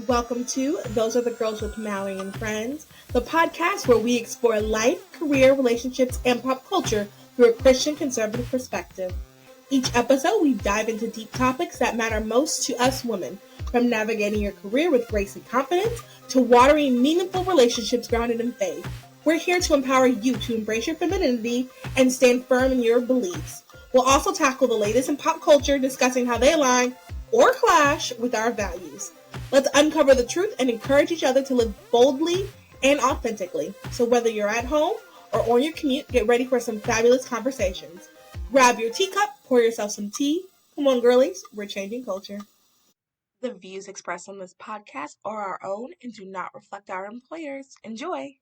Welcome to Those Are the Girls with Mallory and Friends, the podcast where we explore life, career, relationships, and pop culture through a Christian conservative perspective. Each episode, we dive into deep topics that matter most to us women, from navigating your career with grace and confidence to watering meaningful relationships grounded in faith. We're here to empower you to embrace your femininity and stand firm in your beliefs. We'll also tackle the latest in pop culture, discussing how they align or clash with our values. Let's uncover the truth and encourage each other to live boldly and authentically. So whether you're at home or on your commute, get ready for some fabulous conversations. Grab your teacup, pour yourself some tea. Come on, girlies, we're changing culture. The views expressed on this podcast are our own and do not reflect our employers. Enjoy.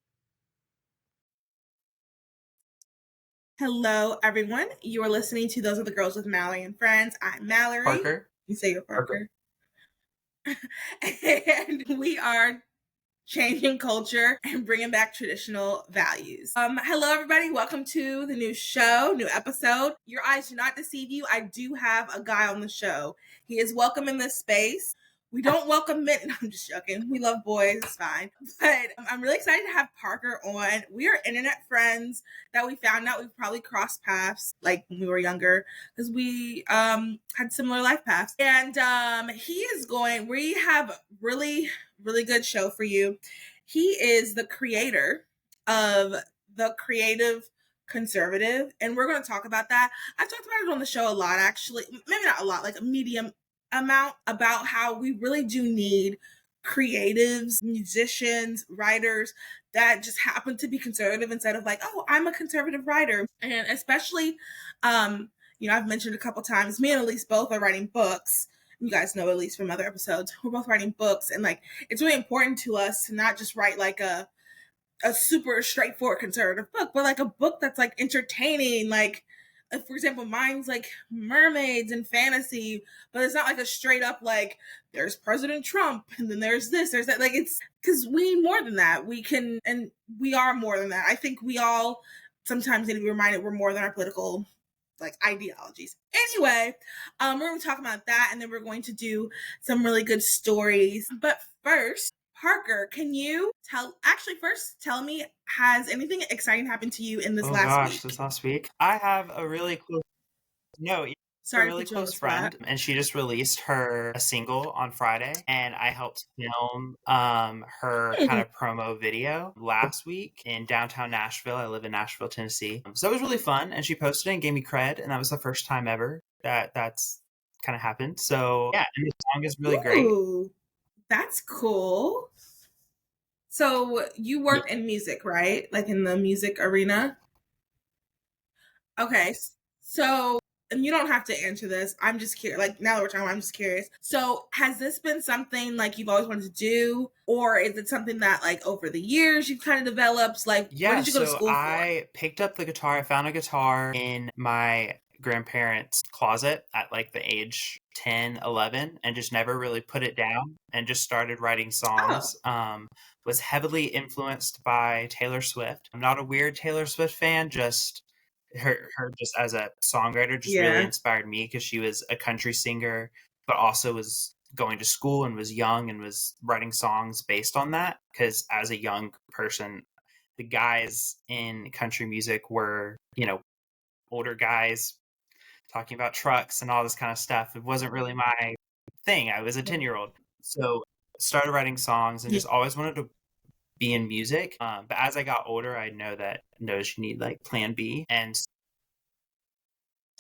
Hello, everyone. You are listening to Those Are the Girls with Mallory and Friends. I'm Mallory. Parker. You say you're Parker. And we are changing culture and bringing back traditional values. Hello, everybody. Welcome to the new show, new episode. Your eyes do not deceive you. I do have a guy on the show. He is welcome in this space. We don't welcome men. I'm just joking. We love boys. It's fine. But I'm really excited to have Parker on. We are internet friends that we found out we probably crossed paths like when we were younger because we had similar life paths. And we have a really good show for you. He is the creator of the Creative Conservative, and we're going to talk about that. I've talked about it on the show a lot, actually. Maybe not a lot, like a medium amount, about how we really do need creatives, musicians, writers that just happen to be conservative instead of like, oh, I'm a conservative writer. And especially, I've mentioned a couple times, me and Elise both are writing books. You guys know Elise from other episodes. We're both writing books, and like it's really important to us to not just write like a super straightforward conservative book, but like a book that's like entertaining, like for example, mine's like mermaids and fantasy, but it's not like a straight up like there's President Trump and then there's this, there's that. Like it's because we need more than that. We can, and we are more than that. I think we all sometimes need to be reminded we're more than our political like ideologies. Anyway, we're going to talk about that, and then we're going to do some really good stories. But first, Parker, can you tell me, has anything exciting happened to you in this last week? This last week. I have a really close friend, and she just released a single on Friday, and I helped film her kind of promo video last week in downtown Nashville. I live in Nashville, Tennessee. So it was really fun, and she posted it and gave me cred, and that was the first time ever that's kind of happened. So yeah, and the song is really great. That's cool. So you work in music, right? Like in the music arena? Okay. So, and you don't have to answer this. I'm just curious. Like now that we're talking, I'm just curious. So has this been something like you've always wanted to do? Or is it something that like over the years you've kind of developed? Like where did you go to school for? I picked up the guitar. I found a guitar in my grandparents' closet at like the age 10, 11, and just never really put it down and just started writing songs. Was heavily influenced by Taylor Swift. I'm not a weird Taylor Swift fan, just her just as a songwriter just really inspired me because she was a country singer, but also was going to school and was young and was writing songs based on that. Because as a young person, the guys in country music were, older guys talking about trucks and all this kind of stuff. It wasn't really my thing. I was a 10-year-old. So started writing songs and just always wanted to be in music. But as I got older, I know that you need like plan B, and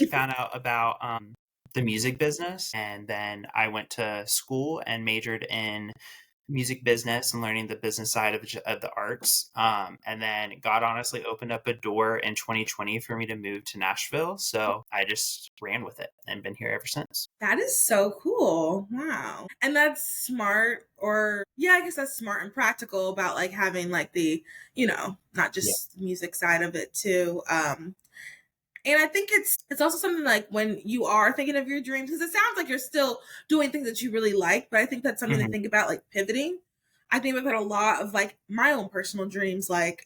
found out about the music business. And then I went to school and majored in music business and learning the business side of the arts. And then God honestly opened up a door in 2020 for me to move to Nashville. So I just ran with it and been here ever since. That is so cool. Wow. And that's smart, I guess that's smart and practical about like having like the, not just music side of it too. And I think it's also something like when you are thinking of your dreams, because it sounds like you're still doing things that you really like, but I think that's something to think about, like pivoting. I think I've had a lot of like my own personal dreams. Like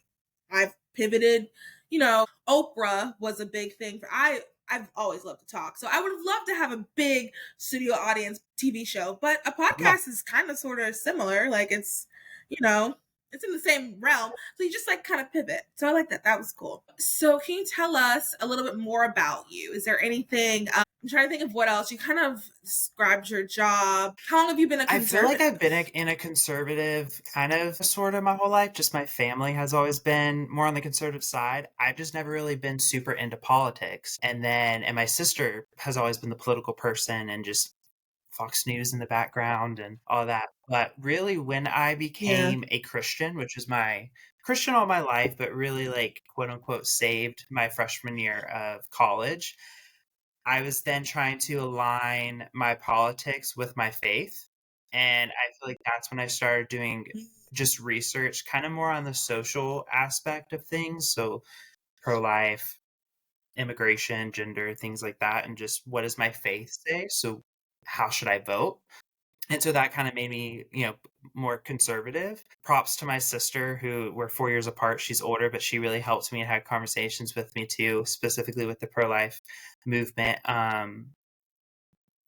I've pivoted, Oprah was a big thing. I I've always loved to talk. So I would have loved to have a big studio audience TV show, but a Yeah. podcast is kind of sort of similar. Like it's, you know, it's in the same realm. So you just like kind of pivot. So I like that. That was cool. So can you tell us a little bit more about you? Is there anything, I'm trying to think of what else. You kind of described your job. How long have you been a I feel conservative? like I've been in a conservative kind of sort of my whole life. Just my family has always been more on the conservative side. I've just never really been super into politics. And my sister has always been the political person and just Fox News in the background and all that. But really, when I Yeah. became a Christian, which was my Christian all my life, but really like quote unquote saved my freshman year of college, I was then trying to align my politics with my faith. And I feel like that's when I started doing just research, kind of more on the social aspect of things. So pro life, immigration, gender, things like that. And just what does my faith say? So how should I vote? And so that kind of made me, more conservative. Props to my sister, who we're 4 years apart. She's older, but she really helped me and had conversations with me too, specifically with the pro-life movement.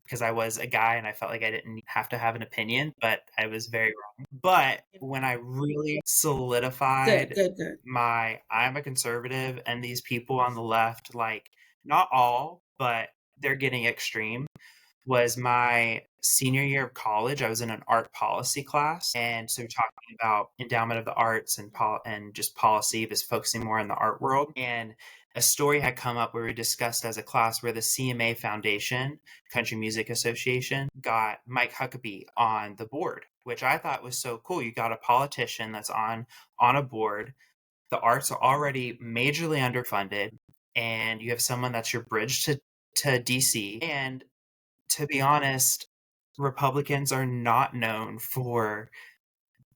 Because I was a guy and I felt like I didn't have to have an opinion, but I was very wrong. But when I really Good, solidified good. I'm a conservative and these people on the left, like not all, but they're getting extreme, was my senior year of college. I was in an art policy class, and so talking about endowment of the arts and just policy, just focusing more on the art world. And a story had come up where we discussed as a class where the CMA Foundation, Country Music Association, got Mike Huckabee on the board, which I thought was so cool. You got a politician that's on a board. The arts are already majorly underfunded, and you have someone that's your bridge to DC. And to be honest, Republicans are not known for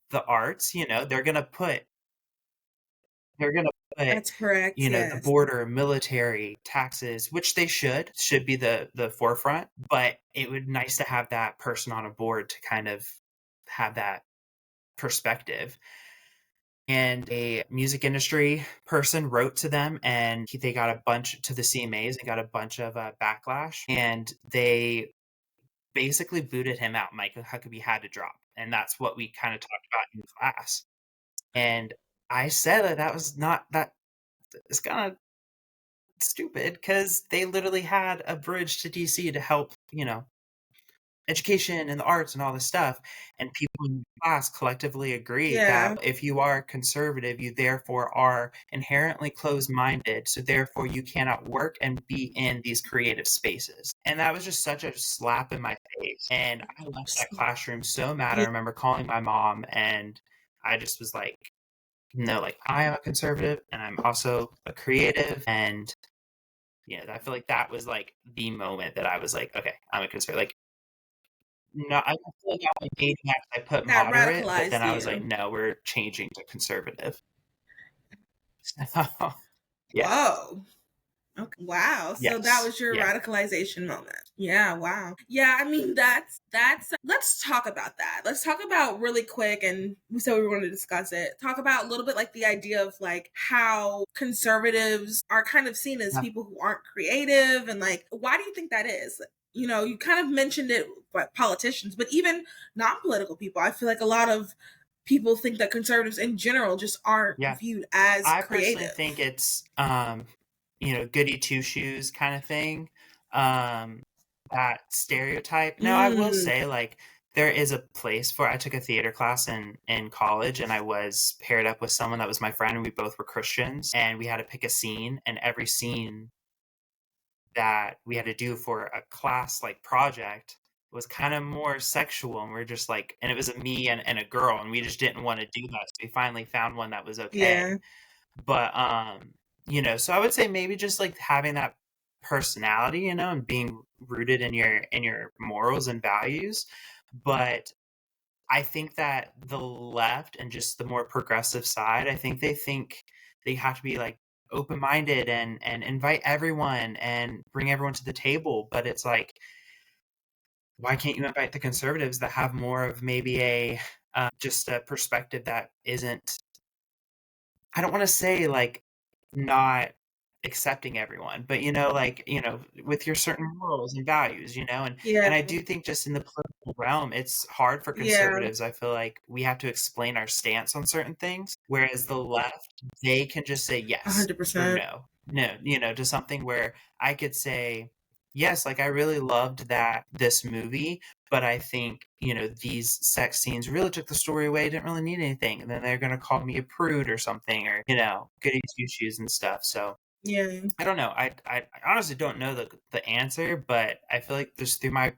the arts. They're gonna put, That's correct. the Yes. border, military, taxes, which they should be the forefront. But it would nice to have that person on a board to kind of have that perspective. And a music industry person wrote to them, and they got a bunch to the CMAs and got a bunch of backlash, and they basically booted him out. Michael Huckabee had to drop. And that's what we kind of talked about in class. And I said that was not that it's kind of stupid because they literally had a bridge to DC to help, education and the arts and all this stuff. And people in class collectively agreed Yeah. that if you are conservative, you therefore are inherently closed minded. So therefore, you cannot work and be in these creative spaces. And that was just such a slap in my face. And I left that classroom so mad. I Yeah. remember calling my mom, and I just was like, no, like I am a conservative and I'm also a creative. And I feel like that was like the moment that I was like, okay, I'm a conservative. Like, no, I feel like on my dating apps I put That moderate, but then radicalized I was like, you. no, we're changing to conservative. Yeah. Whoa. Okay. Wow. So that Yes. was your Yeah. radicalization moment. Yeah, wow. Yeah, I mean that's let's talk about that. Let's talk about really quick, and we said we were going to discuss it. Talk about a little bit like the idea of like how conservatives are kind of seen as Yeah. people who aren't creative, and like why do you think that is? You kind of mentioned it, but politicians, but even non-political people. I feel like a lot of people think that conservatives in general just aren't Yeah. viewed as I personally creative. think it's goody two shoes kind of thing. Um that stereotype. Now I will Mm, say, like, there is a place for I took a theater class in college, and I was paired up with someone that was my friend, and we both were Christians, and we had to pick a scene, and every scene that we had to do for a class like project was kind of more sexual, and we're just like, and it was a me and a girl, and we just didn't want to do that, so we finally found one that was yeah. okay. But so I would say maybe just like having that personality, and being rooted in your morals and values. But I think that the left and just the more progressive side, I think they have to be like open-minded and invite everyone and bring everyone to the table. But it's like, why can't you invite the conservatives that have more of maybe a just a perspective that isn't, I don't want to say like not accepting everyone, but, you know, like, you know, with your certain morals and values, you know, Yeah. and I do think just in the political realm, it's hard for Yeah. conservatives. I feel like we have to explain our stance on certain things, whereas the left, they can just say yes or 100%. no. No, you know, to something where I could say, yes, like I really loved this movie, but I think, you know, these sex scenes really took the story away. Didn't really need anything. And then they're going to call me a prude or something, or, you know, goody two shoes and stuff. So Yeah. I don't know. I honestly don't know the answer, but I feel like just through my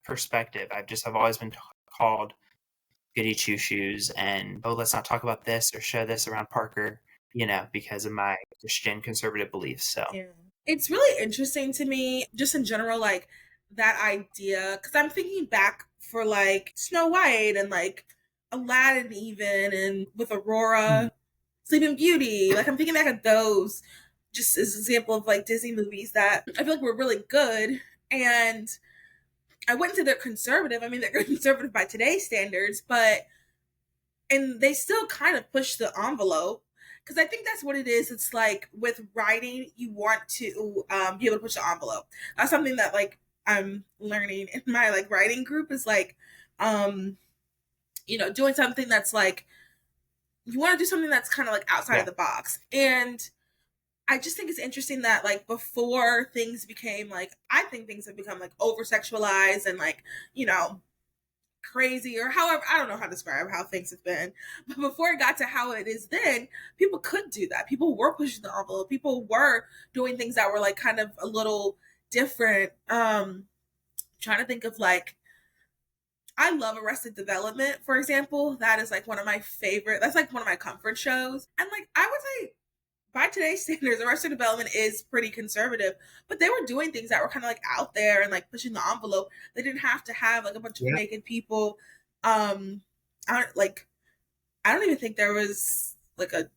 perspective, I've always been called goody two shoes and, oh, let's not talk about this or show this around Parker, you know, because of my Christian conservative beliefs. So Yeah. It's really interesting to me, just in general, like that idea, because I'm thinking back for like Snow White and like Aladdin, even, and with Aurora, Sleeping Beauty. Like I'm thinking back at those just as an example of like Disney movies that I feel like were really good. And I wouldn't say they're conservative. I mean, they're conservative by today's standards, but and they still kind of push the envelope because I think that's what it is. It's like with writing, you want to be able to push the envelope. That's something that like I'm learning in my like writing group is like, um, you know, doing something that's like you want to do something that's kind of like outside of yeah, the box. And I just think it's interesting that like before things became like I think things have become like over sexualized and like you know crazy or however I don't know how to describe how things have been. But before it got to how it is then, people could do that. People were pushing the envelope. People were doing things that were like kind of a little different. Trying to think of like I love Arrested Development, for example. That is like one of my favorite that's like one of my comfort shows. And like I would say by today's standards, Arrested Development is pretty conservative, but they were doing things that were kind of like out there and like pushing the envelope. They didn't have to have like a bunch of yeah, naked people. Um, I don't even think there was like a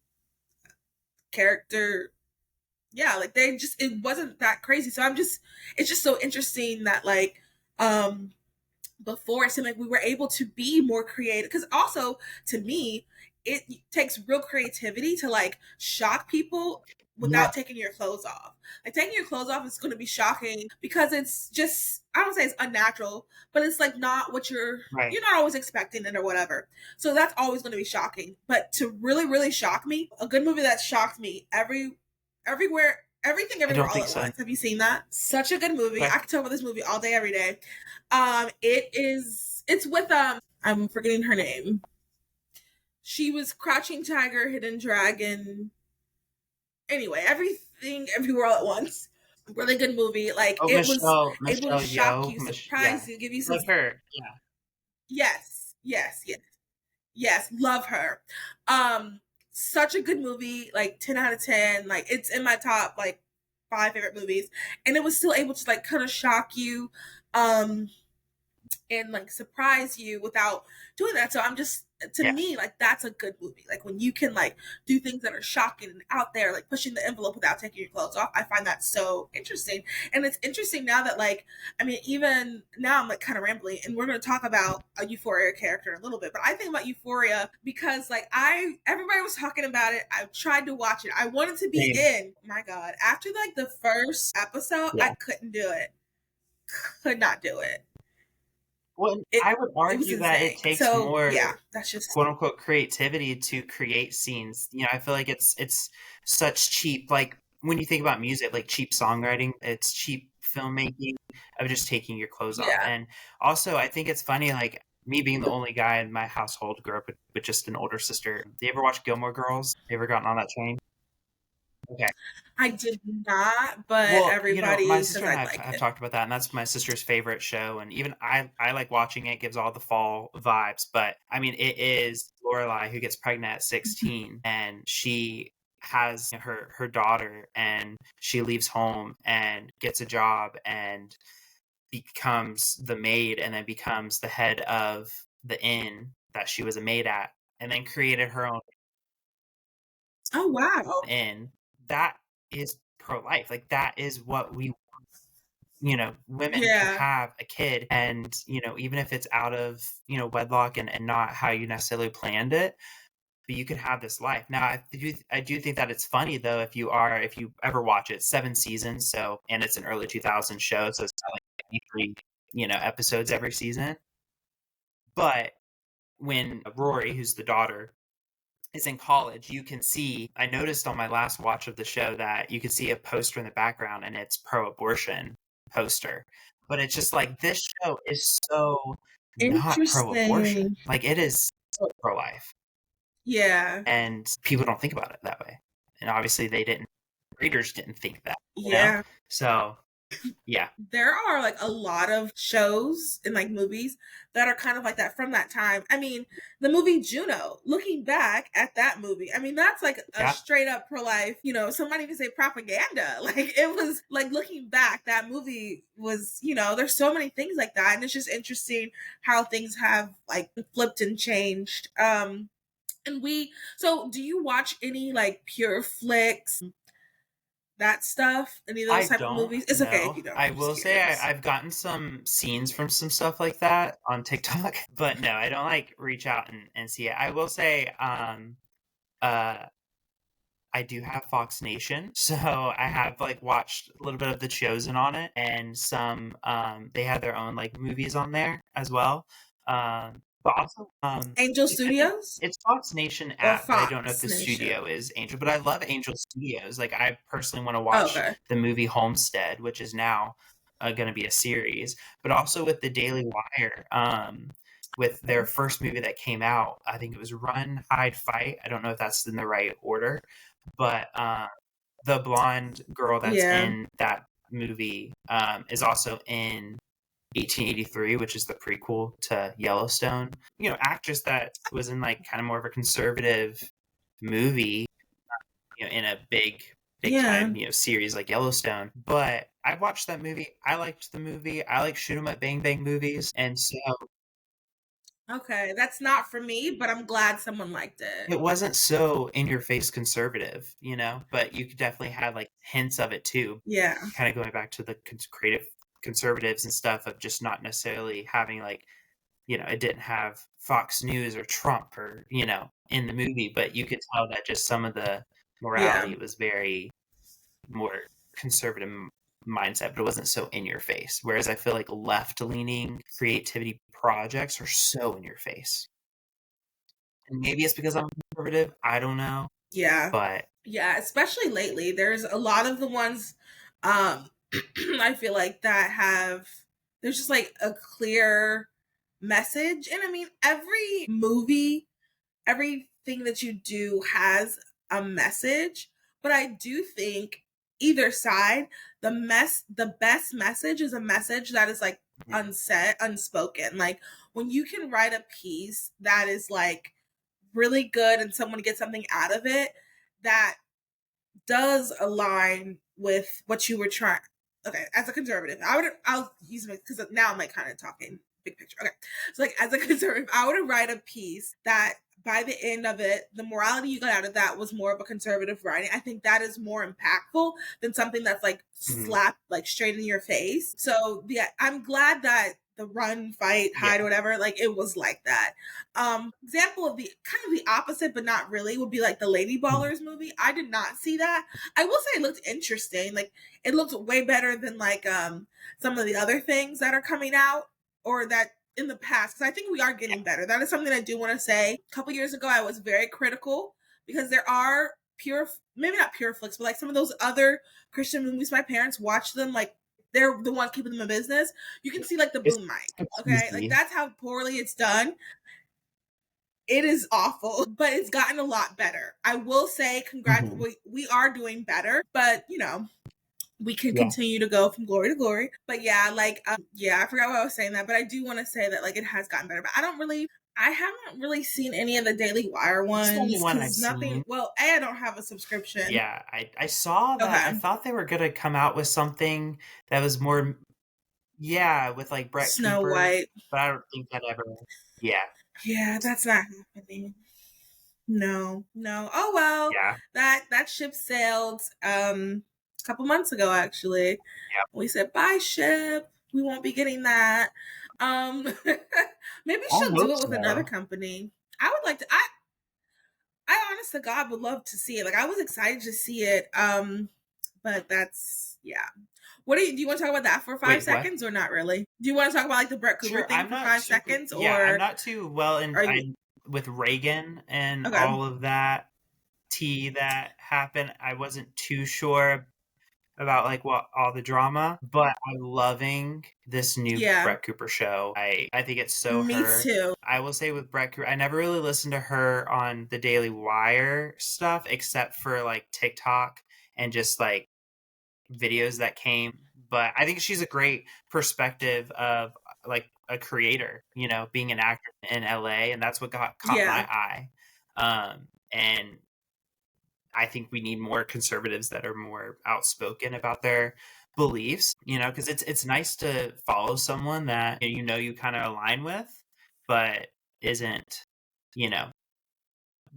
character. Yeah, like they just it wasn't that crazy. So I'm just it's just so interesting that like um before it seemed like we were able to be more creative because also to me it takes real creativity to like shock people yeah, without taking your clothes off. Like taking your clothes off is going to be shocking because it's just I don't say it's unnatural, but it's like not what right. you're not always expecting it or whatever. So that's always going to be shocking. But to really shock me, a good movie that shocked me everywhere everything I everywhere don't all think at so. once. Have you seen that? Such a good movie. Okay. I could talk about this movie all day every day. It's with I'm forgetting her name. She was Crouching Tiger, Hidden Dragon. Anyway, everything everywhere all at once. Really good movie. Like Oh, it was able to Michelle shock Yeoh, you, yeah, surprise you, give you some like her, yeah, yes. Yes, love her. Um Such a good movie, like 10 out of 10. Like it's in my top like 5 favorite movies. And it was still able to like kind of shock you. And like surprise you without doing that. So I'm just to yeah. me like that's a good movie. Like when you can like do things that are shocking and out there, like pushing the envelope without taking your clothes off. I find that so interesting. And it's interesting now that like I mean even now I'm like kind of rambling and we're going to talk about a Euphoria character in a little bit. But I think about Euphoria because like I everybody was talking about it. I tried to watch it. I wanted to be Same. in. My God, after like the first episode, I Yeah. couldn't do it. Could not do it. Well, it I would it was argue that it insane. takes So more yeah, that's just quote unquote creativity to create scenes. You know, I feel like it's such cheap, like when you think about music, like cheap songwriting, it's cheap filmmaking of just taking your clothes off. yeah. And also I think it's funny, like me being the only guy in my household, grew up with just an older sister. Do you ever watch Gilmore Girls? You ever gotten on that train? Okay. I did not, but Well, you know, my everybody says sister and I I like have it. talked about that, and that's my sister's favorite show. And even I like watching it; gives all the fall vibes. But I mean, it is Lorelai who gets pregnant at 16, and she has her daughter, and she leaves home and gets a job and becomes the maid, and then becomes the head of the inn that she was a maid at, and then created her own Oh wow. inn. That is pro life. Like that is what we, you know, women to Yeah. have a kid, and you know, even if it's out of, you know, wedlock and not how you necessarily planned it, but you could have this life. Now, I do think that it's funny though if you ever watch it, 7 seasons, so and it's an early 2000s show, so it's not like 3 episodes every season. But when Rory, who's the daughter, is in college, you can see, I noticed on my last watch of the show that you can see a poster in the background and it's pro-abortion poster. But it's just like, this show is so not pro-abortion. Interesting. Like, it is so pro-life. Yeah. And people don't think about it that way. And obviously readers didn't think that, Yeah. So, yeah. There are like a lot of shows and like movies that are kind of like that from that time. I mean, the movie Juno, looking back at that movie, I mean, that's like a straight up pro-life, some might even say propaganda. Like, it was like, looking back, that movie was, there's so many things like that. And it's just interesting how things have like flipped and changed. So do you watch any like pure flicks, that stuff, any of those type of movies? It's okay if you don't. I will say I've gotten some scenes from some stuff like that on TikTok, but no, I don't like reach out and see it. I will say I do have Fox Nation, so I have like watched a little bit of The Chosen on it, and some they have their own like movies on there as well. But also, Angel Studios? It's Fox Nation app, but I don't know if the studio is Angel. But I love Angel Studios. Like, I personally want to watch the movie Homestead, which is now going to be a series. But also with the Daily Wire, with their first movie that came out, I think it was Run, Hide, Fight. I don't know if that's in the right order, but the blonde girl that's in that movie is also in 1883, which is the prequel to Yellowstone. Actress that was in like kind of more of a conservative movie, in a big time, series like Yellowstone. But I watched that movie. I liked the movie. I like shoot 'em up bang bang movies, and so okay, that's not for me, but I'm glad someone liked it. It wasn't so in your face conservative, but you could definitely have like hints of it too. Yeah. Kind of going back to the creative conservatives and stuff of just not necessarily having like, it didn't have Fox News or Trump or, in the movie, but you could tell that just some of the morality was very more conservative mindset, but it wasn't so in your face. Whereas I feel like left leaning creativity projects are so in your face. And maybe it's because I'm conservative. I don't know. Yeah. But yeah, especially lately, there's a lot of the ones I feel like that there's just like a clear message. And I mean, every movie, everything that you do has a message, but I do think either side, the best message is a message that is like unsaid, unspoken. Like, when you can write a piece that is like really good and someone gets something out of it that does align with what you were trying. Okay, as a conservative, I'll use it because now I'm like kind of talking big picture. Okay, so like as a conservative, I would write a piece that by the end of it, the morality you got out of that was more of a conservative writing. I think that is more impactful than something that's like slapped like straight in your face. So yeah, I'm glad that the Run, Fight, Hide, or whatever, like it was like that. Example of the kind of the opposite, but not really, would be like the Lady Ballers movie. I did not see that. I will say it looked interesting. Like, it looked way better than like some of the other things that are coming out or that in the past, because I think we are getting better. That is something I do want to say. A couple years ago, I was very critical because there are maybe not pure flicks, but like some of those other Christian movies, my parents watch them like they're the ones keeping them in business. You can see like the boom mic. Okay. Like, that's how poorly it's done. It is awful, but it's gotten a lot better. I will say we are doing better, but we can continue to go from glory to glory. But yeah, like I forgot what I was saying that, but I do want to say that like it has gotten better. But I haven't really seen any of the Daily Wire ones. It's the only one I've seen. Well, I don't have a subscription. Yeah, I saw that. Okay. I thought they were gonna come out with something that was more, with like Brett Snow Cooper, White, but I don't think that ever. Yeah, that's not happening. No. Oh well. Yeah. That ship sailed a couple months ago actually. Yep. We said bye ship. We won't be getting that. Maybe she'll do it with another company. I would like to honest to God, would love to see it. Like, I was excited to see it. But that's, yeah. What do you want to talk about that for 5 seconds or not really? Do you want to talk about like the Brett Cooper Sure, thing I'm for not 5 seconds yeah, I'm or not too well in are you with Reagan and okay? all of that tea that happened. I wasn't too sure about like what all the drama, but I'm loving this new Yeah, Brett Cooper show. I think it's so me her. too. I will say with Brett Cooper, I never really listened to her on the Daily Wire stuff except for like TikTok and just like videos that came. But I think she's a great perspective of like a creator, you know, being an actor in LA, and that's what caught my Yeah, eye. And I think we need more conservatives that are more outspoken about their beliefs, you know, because it's nice to follow someone that you know you kind of align with, but isn't, you know,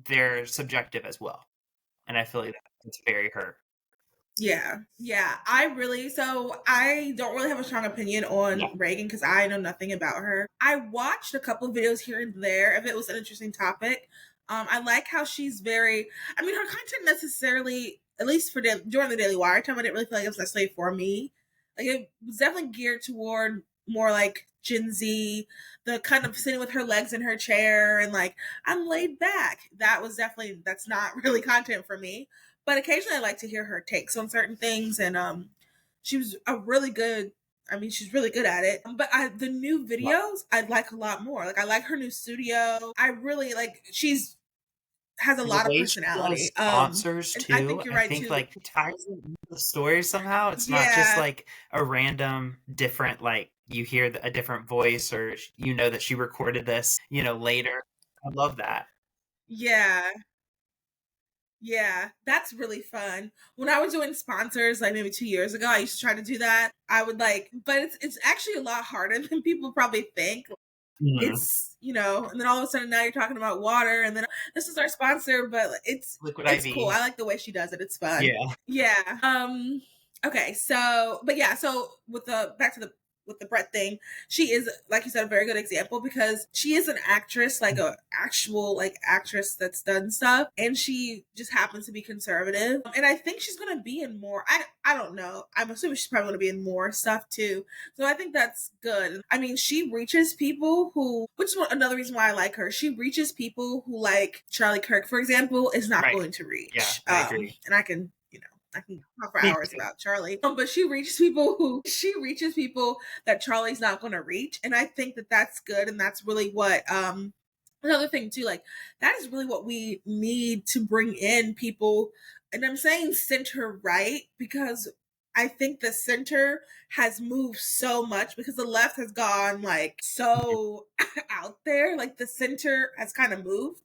they're subjective as well. And I feel like that's very her. yeah. I don't really have a strong opinion on Yeah. Reagan because I know nothing about her. I watched a couple of videos here and there if it was an interesting topic. I like how she's very. I mean, her content necessarily, at least for during the Daily Wire time, I didn't really feel like it was necessarily for me. Like it was definitely geared toward more like Gen Z, the kind of sitting with her legs in her chair and like I'm laid back. That's not really content for me. But occasionally I like to hear her takes on certain things, and she was a really good. I mean, she's really good at it. But the new videos I like a lot more. Like I like her new studio. I really like. She's has a The lot of way she does personality. sponsors And I too, think you're I right think too. like ties it into the story somehow. It's not just Yeah, like a random different like you hear a different voice or you know that she recorded this, you know, later. I love that. yeah. Yeah, that's really fun. When I was doing sponsors, like maybe 2 years ago, I used to try to do that. I would like, but it's actually a lot harder than people probably think. Mhm. It's and then all of a sudden now you're talking about water, and then this is our sponsor, but Liquid it's cool. IV. I like the way she does it. It's fun. Yeah. Yeah. Okay, so but yeah, so with the back to the with the Brett thing, she is, like you said, a very good example because she is an actress, like a actual like actress that's done stuff, and she just happens to be conservative. And I think she's gonna be in more. I don't know. I'm assuming she's probably gonna be in more stuff too. So I think that's good. I mean, she reaches people who, which is another reason why I like her. She reaches people who, like Charlie Kirk, for example, is not Right. going to Yeah, reach. I agree. And I can talk for Me hours too. about Charlie. But she reaches people that Charlie's not going to reach, and I think that that's good, and that's really what another thing too. Like that is really what we need to bring in people, and I'm saying center right because I think the center has moved so much because the left has gone like so out there. Like the center has kind of moved,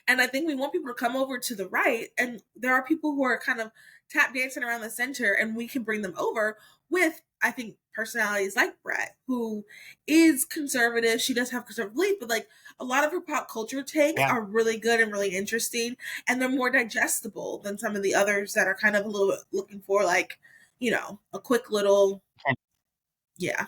and I think we want people to come over to the right. And there are people who are kind of tap dancing around the center, and we can bring them over with, I think, personalities like Brett, who is conservative. She does have conservative belief, but like a lot of her pop culture takes Yeah. are really good and really interesting. And they're more digestible than some of the others that are kind of a little bit looking for like, a quick little, yeah,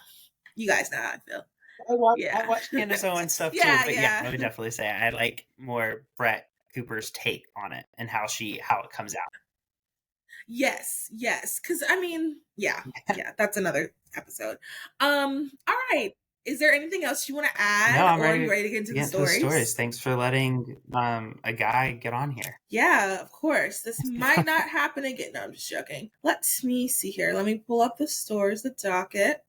you guys know how I feel. I Yeah. watch Candace Owens stuff too, Yeah, but yeah, yeah. I would definitely say I like more Brett Cooper's take on it and how it comes out. Yes, yes. Cause I mean, yeah, that's another episode. All right. Is there anything else you want to No, add I'm or are ready you to ready to get into the get into the stories. stories? Thanks for letting a guy get on here. Yeah, of course. This might not happen again. No, I'm just joking. Let me see here. Let me pull up the stories, the docket.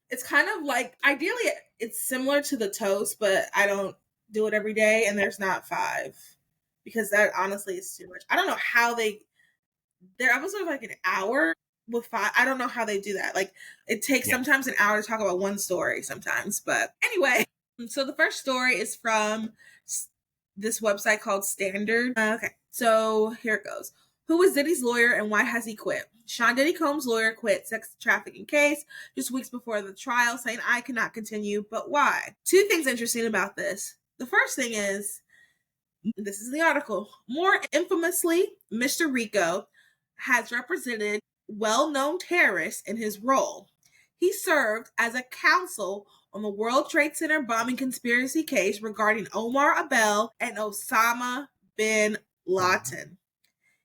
It's kind of like ideally it's similar to the toast, but I don't do it every day and there's not five. Because that honestly is too much. I don't know how their episodes like an hour with five. I don't know how they do that. Like it takes Yeah. sometimes an hour to talk about one story sometimes. But anyway, so the first story is from this website called Standard. Okay, so here it goes. Who is Diddy's lawyer and why has he quit? Sean Diddy Combs' lawyer quit sex trafficking case just weeks before the trial, saying I cannot continue, but why? Two things interesting about this. The first thing is this is the article. More infamously, Mr. Rico has represented well known terrorists in his role. He served as a counsel on the World Trade Center bombing conspiracy case regarding Omar Abel and Osama bin Laden.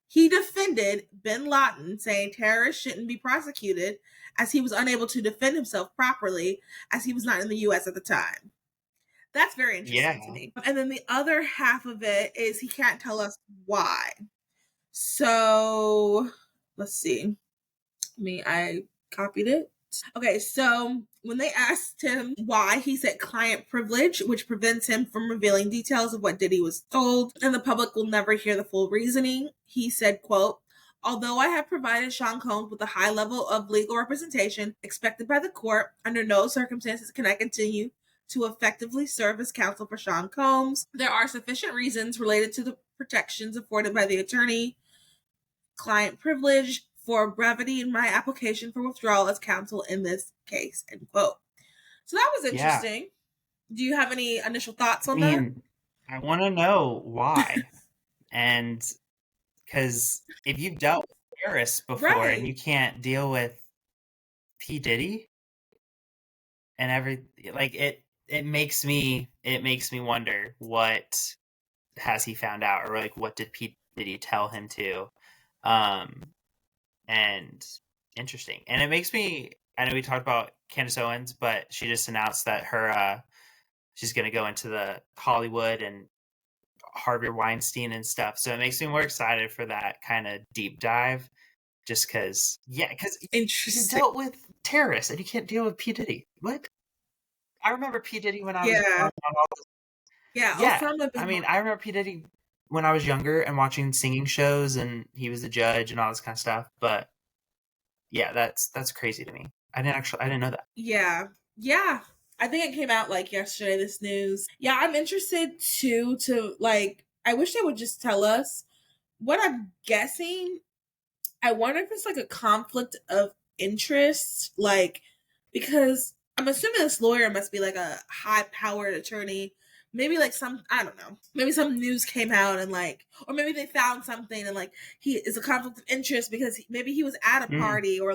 He defended bin Laden, saying terrorists shouldn't be prosecuted as he was unable to defend himself properly as he was not in the US at the time. That's very interesting to me. And then the other half of it is he can't tell us why. So let's see. I copied it. Okay, so when they asked him why, he said client privilege, which prevents him from revealing details of what Diddy was told, and the public will never hear the full reasoning. He said, quote, although I have provided Sean Combs with a high level of legal representation expected by the court, under no circumstances can I continue to effectively serve as counsel for Sean Combs. There are sufficient reasons related to the protections afforded by the attorney-client privilege for brevity in my application for withdrawal as counsel in this case, end quote. So that was interesting. Yeah. Do you have any initial thoughts on that? I want to know why. And because if you've dealt with terrorists before and you can't deal with P. Diddy and it makes me wonder, what has he found out, or like what did P. Diddy tell him to? And interesting. And it makes me, I know we talked about Candace Owens, but she just announced that she's going to go into the Hollywood and Harvey Weinstein and stuff. So it makes me more excited for that kind of deep dive, just because, because you dealt with terrorists and you can't deal with P. Diddy. What? I remember P. Diddy when I was young. I mean, I remember P. Diddy when I was younger and watching singing shows, and he was a judge and all this kind of stuff. But yeah, that's crazy to me. I didn't know that. Yeah. I think it came out like yesterday, this news. Yeah, I'm interested too I wish they would just tell us. What I'm guessing, I wonder if it's like a conflict of interest, because I'm assuming this lawyer must be like a high-powered attorney. Maybe like I don't know. Maybe some news came out and or maybe they found something and he is a conflict of interest because maybe he was at a party or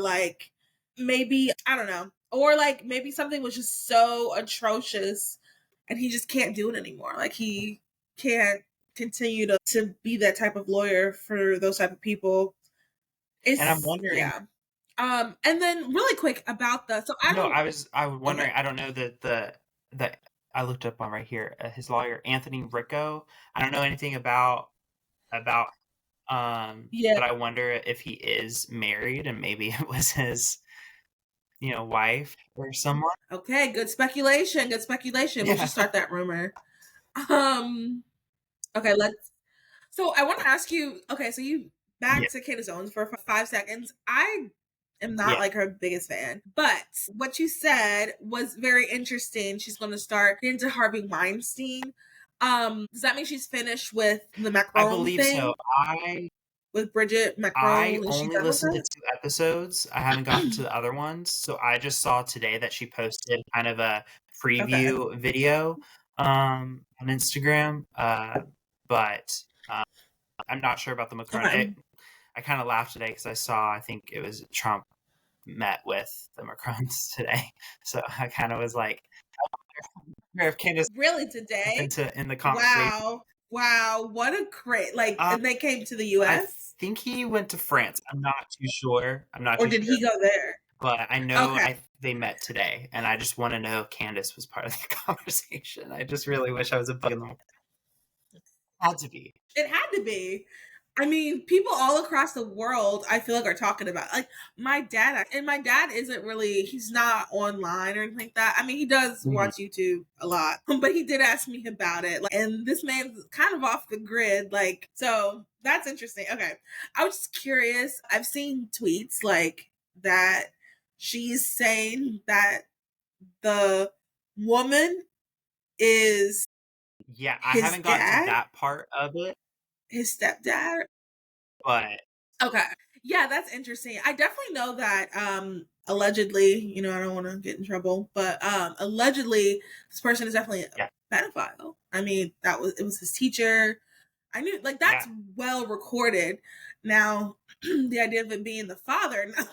maybe, I don't know. Or maybe something was just so atrocious and he just can't do it anymore. He can't continue to be that type of lawyer for those type of people. And I'm wondering. And then really quick about I was wondering. Okay. I don't know that I looked up on right here. His lawyer, Anthony Ricco. I don't know anything about. But I wonder if he is married and maybe it was his, wife or someone. Okay, good speculation. Yeah. We'll just start that rumor. Okay, so I want to ask you, so you back to Candace Owens for 5 seconds. I am not her biggest fan, but what you said was very interesting. She's going to start into Harvey Weinstein. Does that mean she's finished with the Macron I believe thing? So. With Bridget Macron. I only listened to 2 episodes. I haven't gotten to the other ones. So I just saw today that she posted kind of a preview video on Instagram. But I'm not sure about the Macron. Okay. I kind of laughed today because I think it was Trump met with the Macrons today. So I kind of was like, I wonder if Candace really today in the conversation. Wow, what a great and they came to the US? I think he went to France. I'm not too sure. Or did he go there? But I know they met today, and I just want to know if Candace was part of the conversation. I just really wish I was a bug in the. It had to be. It had to be. I mean, people all across the world, I feel are talking about my dad. And my dad isn't really, he's not online or anything like that. I mean, he does watch YouTube a lot, but he did ask me about it. And this man's kind of off the grid. So that's interesting. Okay. I was just curious. I've seen tweets that she's saying that the woman is. Yeah, I haven't gotten to that part of it. His stepdad. But okay. Yeah, that's interesting. I definitely know that allegedly, I don't want to get in trouble, but allegedly this person is definitely a pedophile. I mean, it was his teacher. I knew that's well recorded. Now, the idea of it being the father, if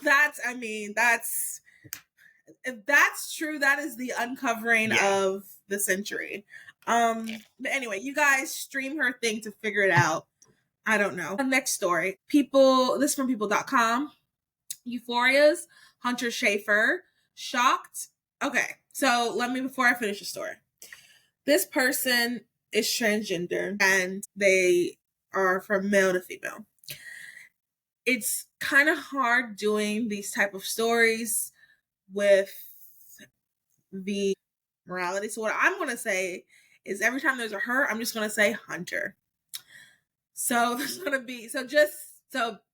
that's true, that is the uncovering of the century. But anyway, you guys stream her thing to figure it out. I don't know. Next story. This is from people.com. Euphoria's Hunter Schafer shocked. Okay, so before I finish the story, this person is transgender and they are from male to female. It's kind of hard doing these type of stories with the morality. So what I'm going to say is every time there's a her, I'm just going to say Hunter. So there's going to be,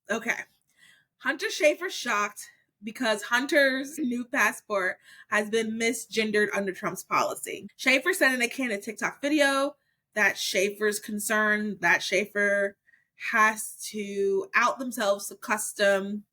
okay. Hunter Schafer shocked because Hunter's new passport has been misgendered under Trump's policy. Schafer said in a candid TikTok video that Schafer's concerned that Schafer has to out themselves to custom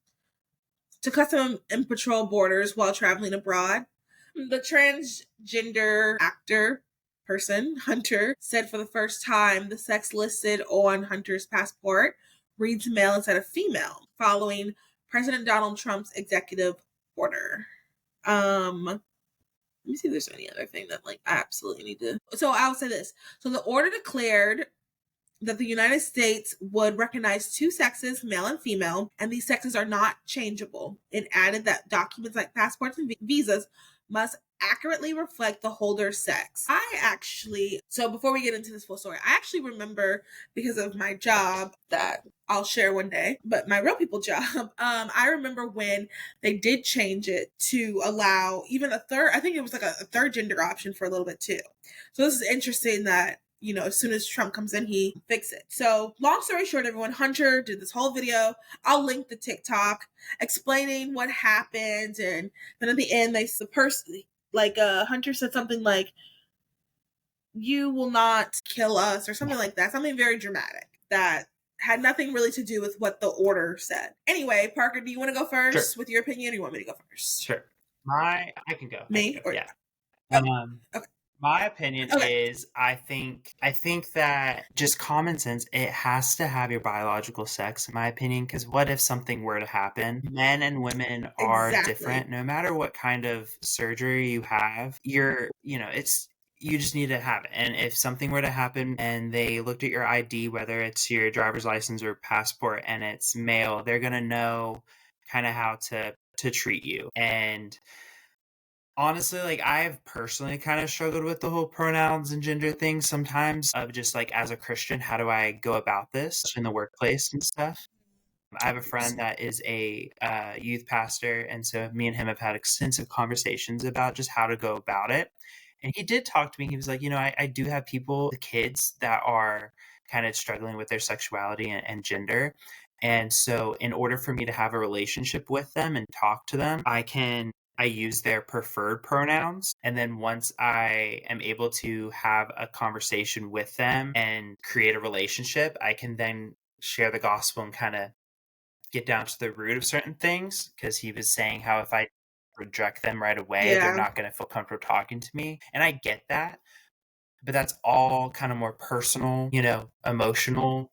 and patrol borders while traveling abroad. The transgender actor person, Hunter, said for the first time the sex listed on Hunter's passport reads male instead of female, following President Donald Trump's executive order. Let me see if there's any other thing that I absolutely need to. So I'll say this. So the order declared that the United States would recognize two sexes, male and female, and these sexes are not changeable. It added that documents like passports and visas must accurately reflect the holder's sex. So before we get into this full story, I actually remember, because of my job that I'll share one day, but my real people job, I remember when they did change it to allow even a third, I think it was like a third gender option for a little bit too. So this is interesting that, as soon as Trump comes in, he fixes it. So long story short, everyone, Hunter did this whole video. I'll link the TikTok explaining what happened. And then at the end, Hunter said something like, "You will not kill us," or something like that. Something very dramatic that had nothing really to do with what the order said. Anyway, Parker, do you want to go first with your opinion, or do you want me to go first? Sure. I can go. Me? Yeah. Okay. My opinion is I think that just common sense, it has to have your biological sex, in my opinion, because what if something were to happen? Men and women are different. No matter what kind of surgery you have, you just need to have it. And if something were to happen and they looked at your ID, whether it's your driver's license or passport, and it's male, they're going to know kind of how to treat you. And honestly, I've personally kind of struggled with the whole pronouns and gender thing sometimes, of just as a Christian, how do I go about this in the workplace and stuff? I have a friend that is a youth pastor, and so me and him have had extensive conversations about just how to go about it. And he did talk to me. He was like, I do have the kids that are kind of struggling with their sexuality and gender. And so in order for me to have a relationship with them and talk to them, I use their preferred pronouns. And then once I am able to have a conversation with them and create a relationship, I can then share the gospel and kind of get down to the root of certain things. Because he was saying how if I reject them right away, they're not going to feel comfortable talking to me. And I get that. But that's all kind of more personal, emotional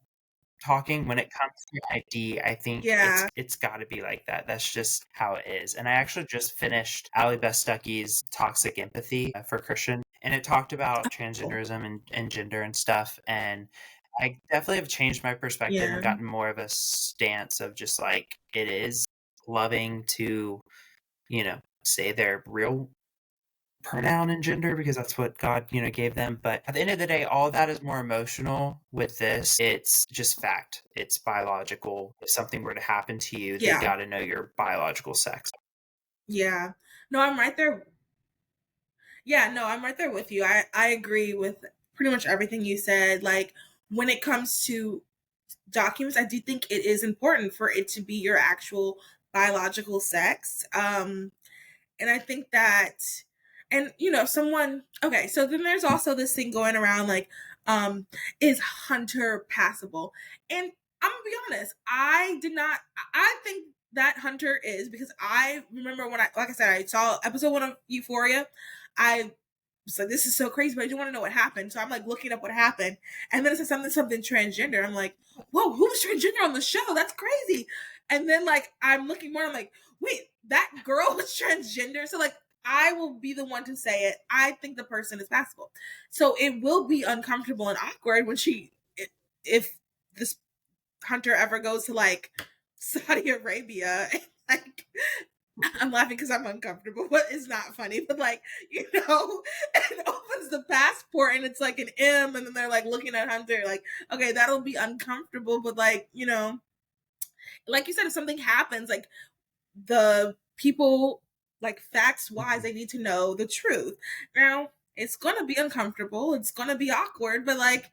talking. When it comes to ID, I think it's got to be like that. That's just how it is. And I actually just finished Ali Bestucki's Toxic Empathy for Christian, and it talked about transgenderism and gender and stuff. And I definitely have changed my perspective and gotten more of a stance of just it is loving to, say their real pronoun and gender, because that's what God, gave them. But at the end of the day, all that is more emotional. With this, it's just fact. It's biological. If something were to happen to you, they got to know your biological sex. Yeah. No, I'm right there. Yeah, no, I'm right there with you. I agree with pretty much everything you said. When it comes to documents, I do think it is important for it to be your actual biological sex. And I think that, and okay, so then there's also this thing going around is Hunter passable? And I'm gonna be honest, I think that Hunter is, because I remember when like I said, I saw episode 1 of Euphoria. I was like, this is so crazy, but I do want to know what happened. So I'm looking up what happened. And then it says something transgender. I'm like, whoa, who's transgender on the show? That's crazy. And then I'm looking more, I'm like, wait, that girl was transgender. So I will be the one to say it. I think the person is passable. So it will be uncomfortable and awkward when if this hunter ever goes to like Saudi Arabia and like I'm laughing because I'm uncomfortable, but it's not funny. But like, it opens the passport and it's like an M, and then they're like looking at Hunter, like, okay, that'll be uncomfortable. But like, like you said, if something happens, like the people, like facts wise, they need to know the truth. Now, it's gonna be uncomfortable. It's gonna be awkward, but like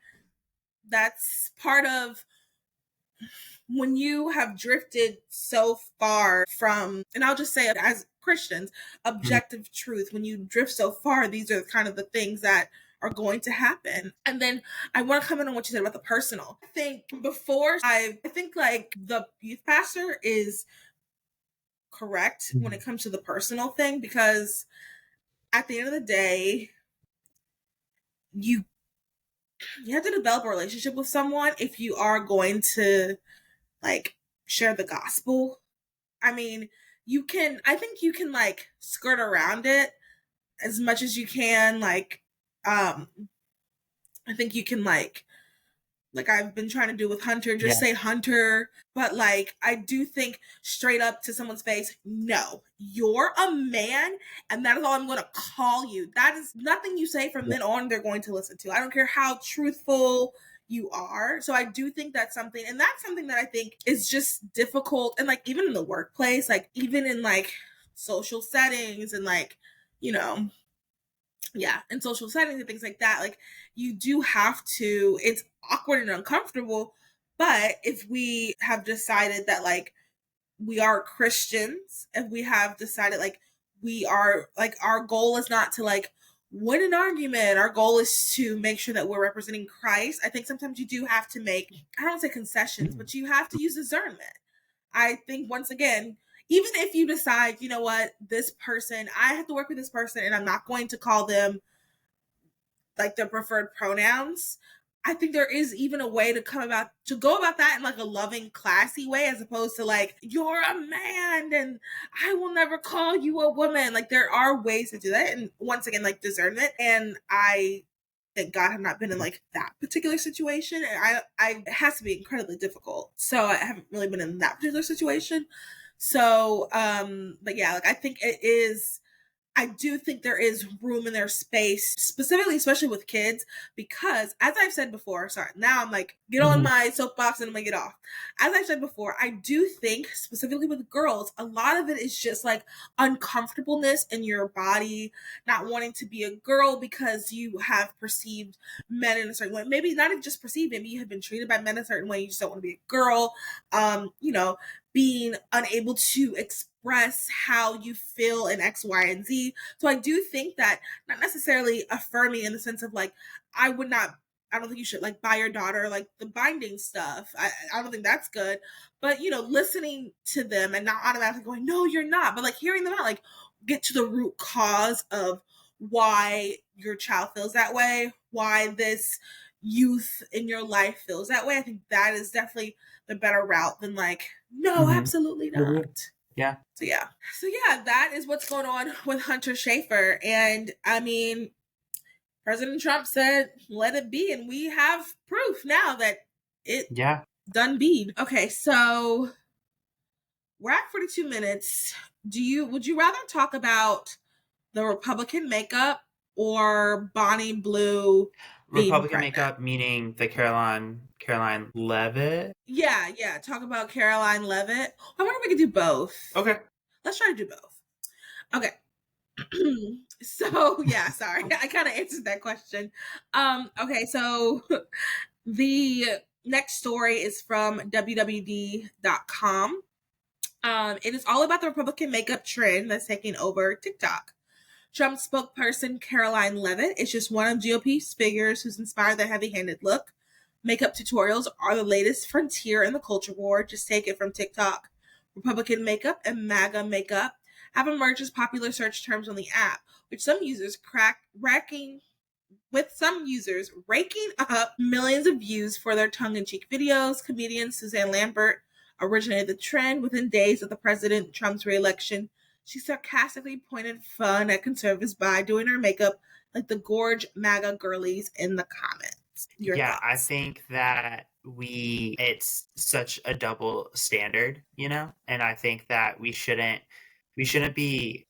that's part of when you have drifted so far from, and I'll just say it as Christians, objective truth, when you drift so far, these are kind of the things that are going to happen. And then I want to comment on what you said about the personal. I think like the youth pastor is correct when it comes to the personal thing, because at the end of the day, you have to develop a relationship with someone if you are going to like share the gospel. I mean, I think you can like skirt around it as much as you can. Like, I think you can like I've been trying to do with Hunter, just say Hunter. But like, I do think straight up to someone's face, no, you're a man, and that is all I'm going to call you. That is nothing you say from then on, they're going to listen to. I don't care how truthful you are. So I do think that's something, and that's something that I think is just difficult. And like, even in the workplace, like even in like social settings and like, in social settings and things like that, like you do have to, it's awkward and uncomfortable. But if we have decided that like we are Christians, if we have decided like we are, like our goal is not to like win an argument, our goal is to make sure that we're representing Christ, I think sometimes you do have to make, I don't say concessions, but you have to use discernment. I think once again, even if you decide, you know what, this person, I have to work with this person and I'm not going to call them like their preferred pronouns, I think there is even a way to go about that in like a loving, classy way, as opposed to like, you're a man and I will never call you a woman. Like there are ways to do that. And once again, like discernment. And I thank God have not been in like that particular situation. And it has to be incredibly difficult. So I haven't really been in that particular situation. So, but yeah, like I think I do think there is room in their space, specifically, especially with kids, because as I've said before, sorry, now I'm like, get on my soapbox and I'm gonna get off. As I've said before, I do think specifically with girls, a lot of it is just like uncomfortableness in your body, not wanting to be a girl because you have perceived men in a certain way. Maybe not even just perceived, maybe you have been treated by men a certain way, you just don't want to be a girl. Being unable to express how you feel in X, Y, and Z. So I do think that not necessarily affirming in the sense of like, I don't think you should like buy your daughter like the binding stuff. I don't think that's good. But listening to them and not automatically going, no, you're not. But like hearing them out, like get to the root cause of why your child feels that way, why this youth in your life feels that way. I think that is definitely the better route than like, no, absolutely not. Yeah. So yeah, that is what's going on with Hunter Schafer. And I mean, President Trump said, let it be. And we have proof now that it done bead. Okay, so we're at 42 minutes. Would you rather talk about the Republican makeup or Bonnie Blue Republican makeup, meaning the Caroline Levitt? Yeah, talk about Caroline Levitt. I wonder if we could do both. Okay. Let's try to do both. Okay. So yeah, sorry. I kind of answered that question. Okay, so the next story is from wwd.com. It is all about the Republican makeup trend that's taking over TikTok. Trump spokesperson Caroline Levitt is just one of GOP's figures who's inspired the heavy-handed look. Makeup tutorials are the latest frontier in the culture war. Just take it from TikTok. Republican makeup and MAGA makeup have emerged as popular search terms on the app, with some users raking up millions of views for their tongue-in-cheek videos. Comedian Suzanne Lambert originated the trend within days of the President Trump's re-election. She sarcastically pointed fun at conservatives by doing her makeup like the Gorge MAGA girlies in the comments. Your Yeah, I thoughts? think that it's such a double standard, and I think that we shouldn't be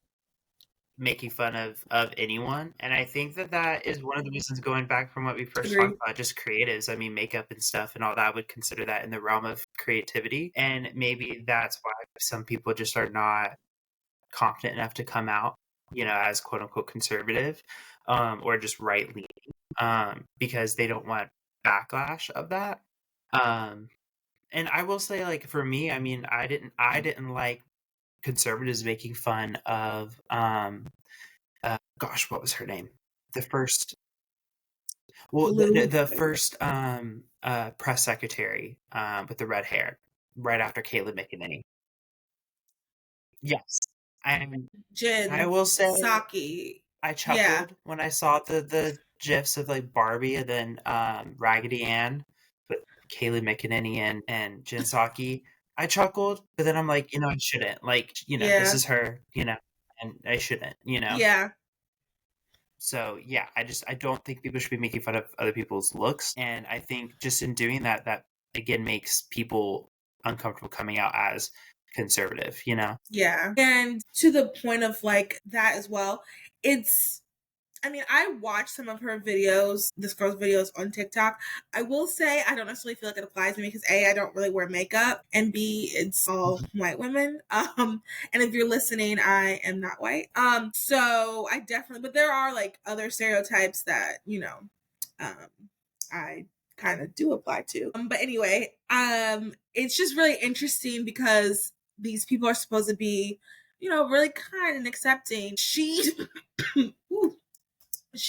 making fun of anyone, and I think that that is one of the reasons, going back from what we first talked Agree. about, just creatives. I mean, makeup and stuff and all that, I would consider that in the realm of creativity, and maybe that's why some people just are not confident enough to come out, as quote unquote conservative, or just right leaning, because they don't want backlash of that. Um, and I will say, like, for me, I mean, I didn't like conservatives making fun of, gosh, what was her name? The first, well, the, Blue. the first press secretary, with the red hair, right after Caleb McEnany. Yes, and I Jin. will say, Saki. I Yeah. chuckled when I saw the gifs of, like, Barbie and then, Raggedy Ann with Kaylee McEnany and Jin Saki. I chuckled, but then I'm like, I shouldn't. Like, this Yeah. is her, and I shouldn't. Yeah. So, yeah, I don't think people should be making fun of other people's looks, and I think just in doing that, that again makes people uncomfortable coming out as conservative. Yeah. And to the point of like that as well, I watched some of her videos, this girl's videos on TikTok. I will say I don't necessarily feel like it applies to me because A, I don't really wear makeup, and B, it's all white women. And if you're listening, I am not white. So I definitely, but there are like other stereotypes that, I kind of do apply to. But anyway, it's just really interesting because these people are supposed to be, really kind and accepting. She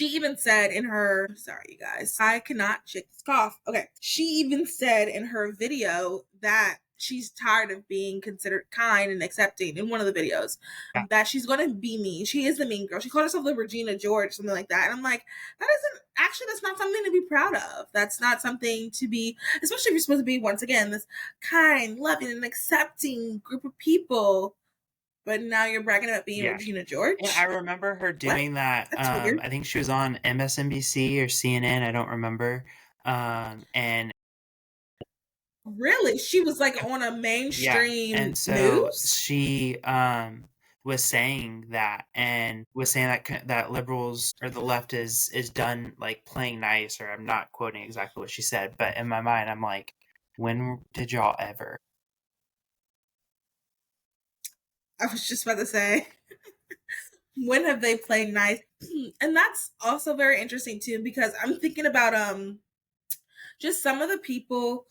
even said in her, sorry, you guys, I cannot shake this cough. Okay. She even said in her video that she's tired of being considered kind and accepting in one of the videos, Yeah. that she's going to be mean. She is the mean girl. She called herself the Regina George, something like that. And I'm like, that's not something to be proud of. That's not something to be, especially if you're supposed to be, once again, this kind, loving, and accepting group of people. But now you're bragging about being Yeah. Regina George. And I remember her doing that. That's weird. I think she was on MSNBC or CNN. I don't remember. And Really? She was like on a yeah, mainstream and so news? she was saying that, and was saying that liberals or the left is done, like, playing nice, or I'm not quoting exactly what she said, but in my mind I'm like, when did y'all ever? I was just about to say, when have they played nice? And that's also very interesting too, because I'm thinking about just some of the people.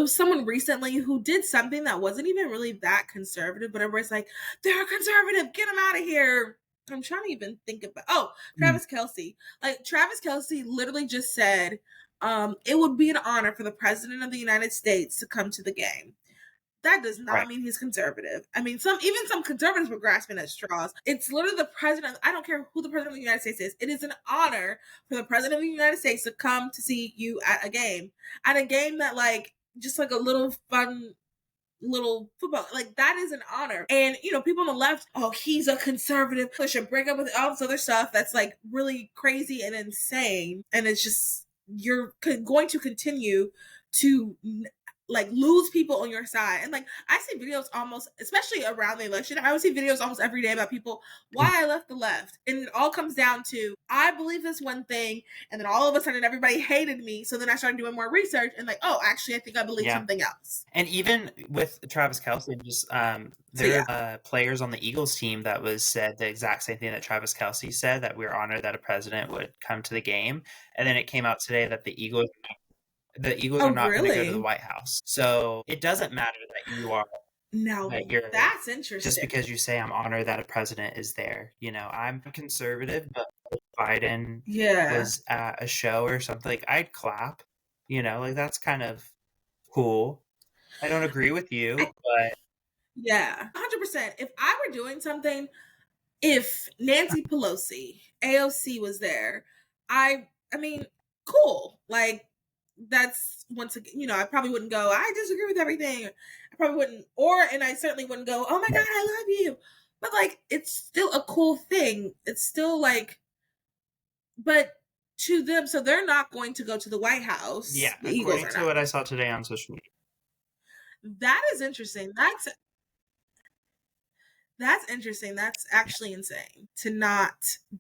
Someone recently who did something that wasn't even really that conservative, but everybody's like, they're conservative, get them out of here. I'm trying to even think about, Travis Kelce. Like, Travis Kelce literally just said, it would be an honor for the president of the United States to come to the game. That does not Right. mean he's conservative. I mean, some conservatives were grasping at straws. It's literally the president. I don't care who the president of the United States is. It is an honor for the president of the United States to come to see you at a game that, like, just like a little fun little football. Like, that is an honor. And, people on the left, oh, he's a conservative, should break up with all this other stuff that's like really crazy and insane. And it's just, you're going to continue to like lose people on your side. And like, I see videos almost, especially around the election, I would see videos almost every day about people, why I left the left. And it all comes down to, I believe this one thing, and then all of a sudden everybody hated me. So then I started doing more research and like, oh, actually I think I believe something else. And even with Travis Kelce, just there are players on the Eagles team that said the exact same thing that Travis Kelce said, that we're honored that a president would come to the game. And then it came out today that the Eagles are not going to go to the White House. So it doesn't matter that you are. Now, that's interesting. Just because you say I'm honored that a president is there. I'm conservative, but if Biden was at a show or something, like, I'd clap. Like, that's kind of cool. I don't agree with you, but yeah, 100%. If I were doing something, if Nancy Pelosi, AOC was there, I mean, cool. Like, that's, once again, I probably wouldn't go, I disagree with everything. I probably wouldn't, and I certainly wouldn't go, oh my God, I love you. But like, it's still a cool thing. It's still like, but to them, so they're not going to go to the White House. Yeah, The Eagles according are to not. what I saw today on social media. That is interesting. That's interesting. That's actually insane to not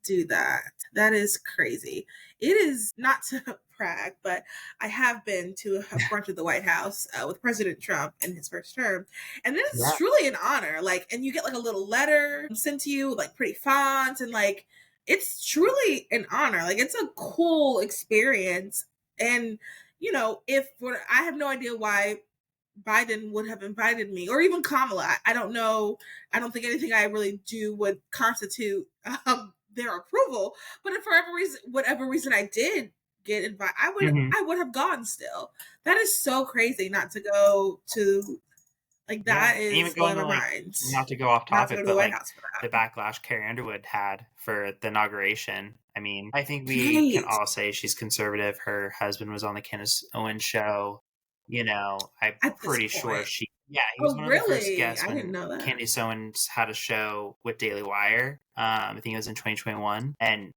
do that. That is crazy. It is not to brag, but I have been to a brunch at the White House with President Trump in his first term. And then it's Yeah. truly an honor. Like, and you get like a little letter sent to you with like pretty fonts, and like, it's truly an honor. Like, it's a cool experience. And, you know, I have no idea why Biden would have invited me, or even Kamala. I don't know. I don't think anything I really do would constitute their approval. But if for whatever reason I did get invited, I would have gone still. That is so crazy not to go to, like, that And even is going blowing to my like, mind. not to go off Not to go topic, to the but White like House for the that. backlash Carrie Underwood had for the inauguration. I mean, I think we can Right. all say she's conservative. Her husband was on the Candace Owens show. You know, I'm At this pretty sure point. he was Oh, one of the first really? guests I didn't when know that. Candace Owens had a show with Daily Wire. I think it was in 2021. And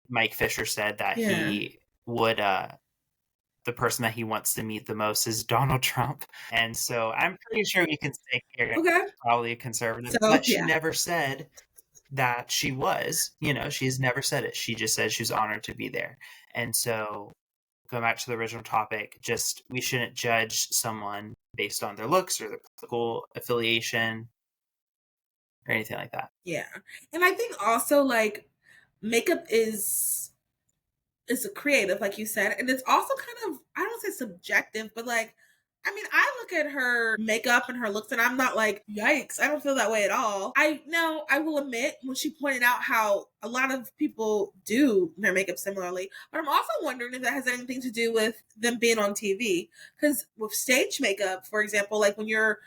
Mike Fisher said that Yeah. he would, the person that he wants to meet the most is Donald Trump. And so I'm pretty sure we can say Carrie Okay. is probably a conservative, So, but she yeah. never said that she was. You know, she's never said it. She just said she was honored to be there. And so, going back to the original topic, just we shouldn't judge someone based on their looks or their political affiliation or anything like that. Yeah. And I think also, like, makeup is a creative, like you said, and it's also kind of, I don't say subjective, but like, I mean, I look at her makeup and her looks, and I'm not like, yikes, I don't feel that way at all. I know, I will admit, when she pointed out how a lot of people do their makeup similarly, but I'm also wondering if that has anything to do with them being on TV. Because with stage makeup, for example, like when you're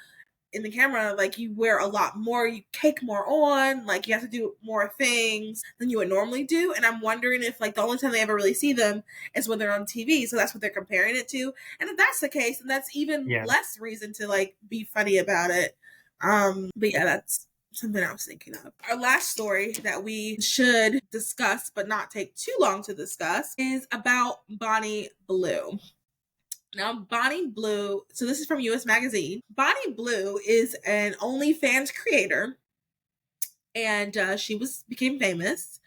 in the camera, like, you wear a lot more, you cake more on, like, you have to do more things than you would normally do. And I'm wondering if, like, the only time they ever really see them is when they're on TV, so that's what they're comparing it to. And if that's the case, then that's even less reason to, like, be funny about it. But yeah, that's something I was thinking of. Our last story that we should discuss, but not take too long to discuss, is about Bonnie Blue. Now, Bonnie Blue, so this is from US Magazine. Bonnie Blue is an OnlyFans creator, and she became famous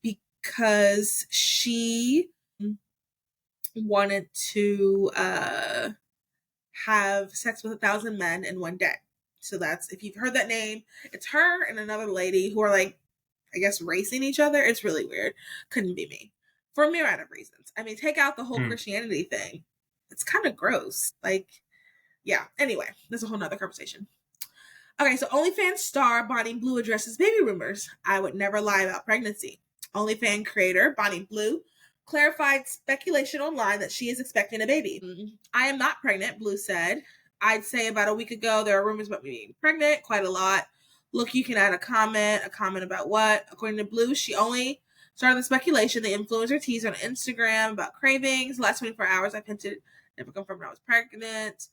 because she wanted to have sex with 1,000 men in one day. So that's, if you've heard that name, it's her and another lady who are, like, I guess, racing each other. It's really weird. Couldn't be me. For a myriad of reasons. I mean, take out the whole Christianity thing. It's kind of gross. Like, yeah. Anyway, that's a whole nother conversation. Okay, so OnlyFans star Bonnie Blue addresses baby rumors. I would never lie about pregnancy. OnlyFans creator Bonnie Blue clarified speculation online that she is expecting a baby. I am not pregnant, Blue said. I'd say about a week ago, there are rumors about me being pregnant, quite a lot. Look, you can add a comment about what? According to Blue, she only started the speculation. The influencer teased on Instagram about cravings. The last 24 hours, I've hinted, never confirmed I was pregnant.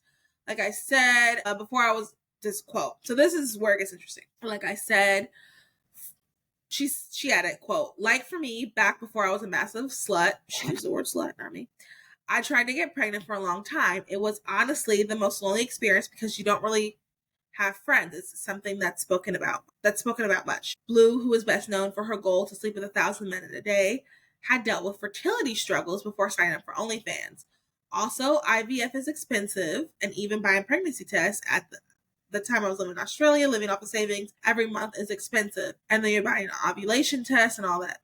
Like I said, before I was, this quote. So this is where it gets interesting. Like I said, she added, quote, like for me, back before I was a massive slut, she used the word slut, not me, I tried to get pregnant for a long time. It was honestly the most lonely experience because you don't really have friends. It's something that's spoken about much. Blue, who is best known for her goal to sleep with 1,000 men in a day, had dealt with fertility struggles before signing up for OnlyFans. Also, IVF is expensive, and even buying pregnancy tests at the time I was living in Australia, living off of savings, every month is expensive. And then you're buying an ovulation test and all that.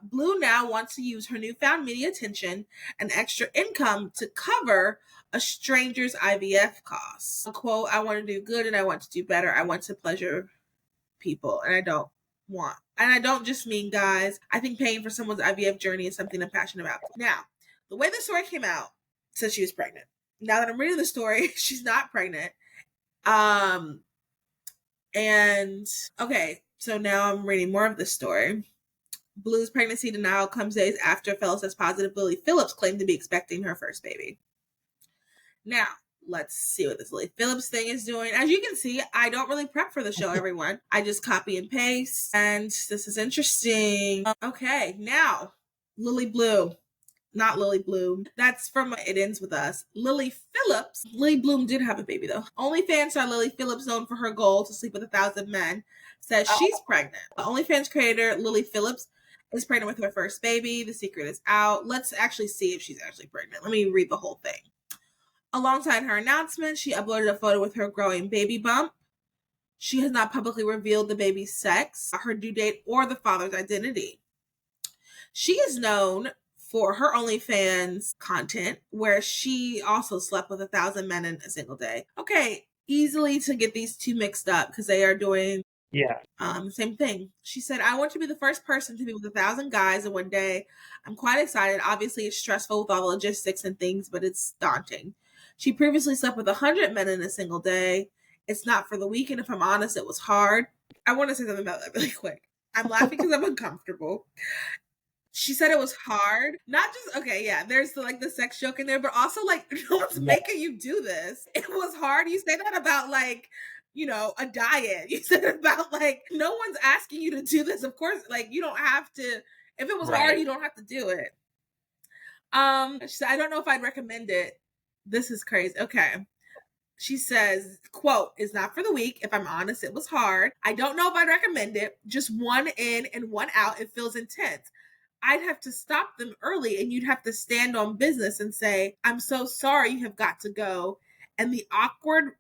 Blue now wants to use her newfound media attention and extra income to cover a stranger's IVF costs. Quote, I want to do good and I want to do better. I want to pleasure people and I don't just mean guys. I think paying for someone's IVF journey is something I'm passionate about. Now, the way the story came out said she was pregnant. Now that I'm reading the story, she's not pregnant. And okay, so now I'm reading more of the story. Blue's pregnancy denial comes days after fellow says positive Billy Phillips claimed to be expecting her first baby. Now, Let's see what this Lily Phillips thing is doing. As you can see, I don't really prep for the show, everyone. I just copy and paste, and this is interesting. Okay, now Lily Blue. Not Lily Bloom. That's from It Ends With Us. Lily Phillips. Lily Bloom did have a baby, though. OnlyFans star Lily Phillips, known for her goal to sleep with 1,000 men, says she's pregnant. The OnlyFans creator Lily Phillips is pregnant with her first baby. The secret is out. Let's actually see if she's actually pregnant. Let me read the whole thing. Alongside her announcement, she uploaded a photo with her growing baby bump. She has not publicly revealed the baby's sex, her due date, or the father's identity. She is known for her OnlyFans content, where she also slept with 1,000 men in a single day. Okay, easily to get these two mixed up because they are doing the same thing. She said, I want to be the first person to be with 1,000 guys in one day. I'm quite excited. Obviously, it's stressful with all the logistics and things, but it's daunting. She previously slept with 100 men in a single day. It's not for the weak, and if I'm honest, it was hard. I want to say something about that really quick. I'm laughing because I'm uncomfortable. She said it was hard. Not just, okay, yeah, there's the sex joke in there, but also no one's making you do this. It was hard. You say that about a diet. You said it about no one's asking you to do this. Of course, you don't have to. If it was hard, you don't have to do it. She said, I don't know if I'd recommend it. This is crazy. Okay. She says, quote, it's not for the weak. If I'm honest, it was hard. I don't know if I'd recommend it. Just one in and one out. It feels intense. I'd have to stop them early and you'd have to stand on business and say, I'm so sorry, you have got to go. And the awkward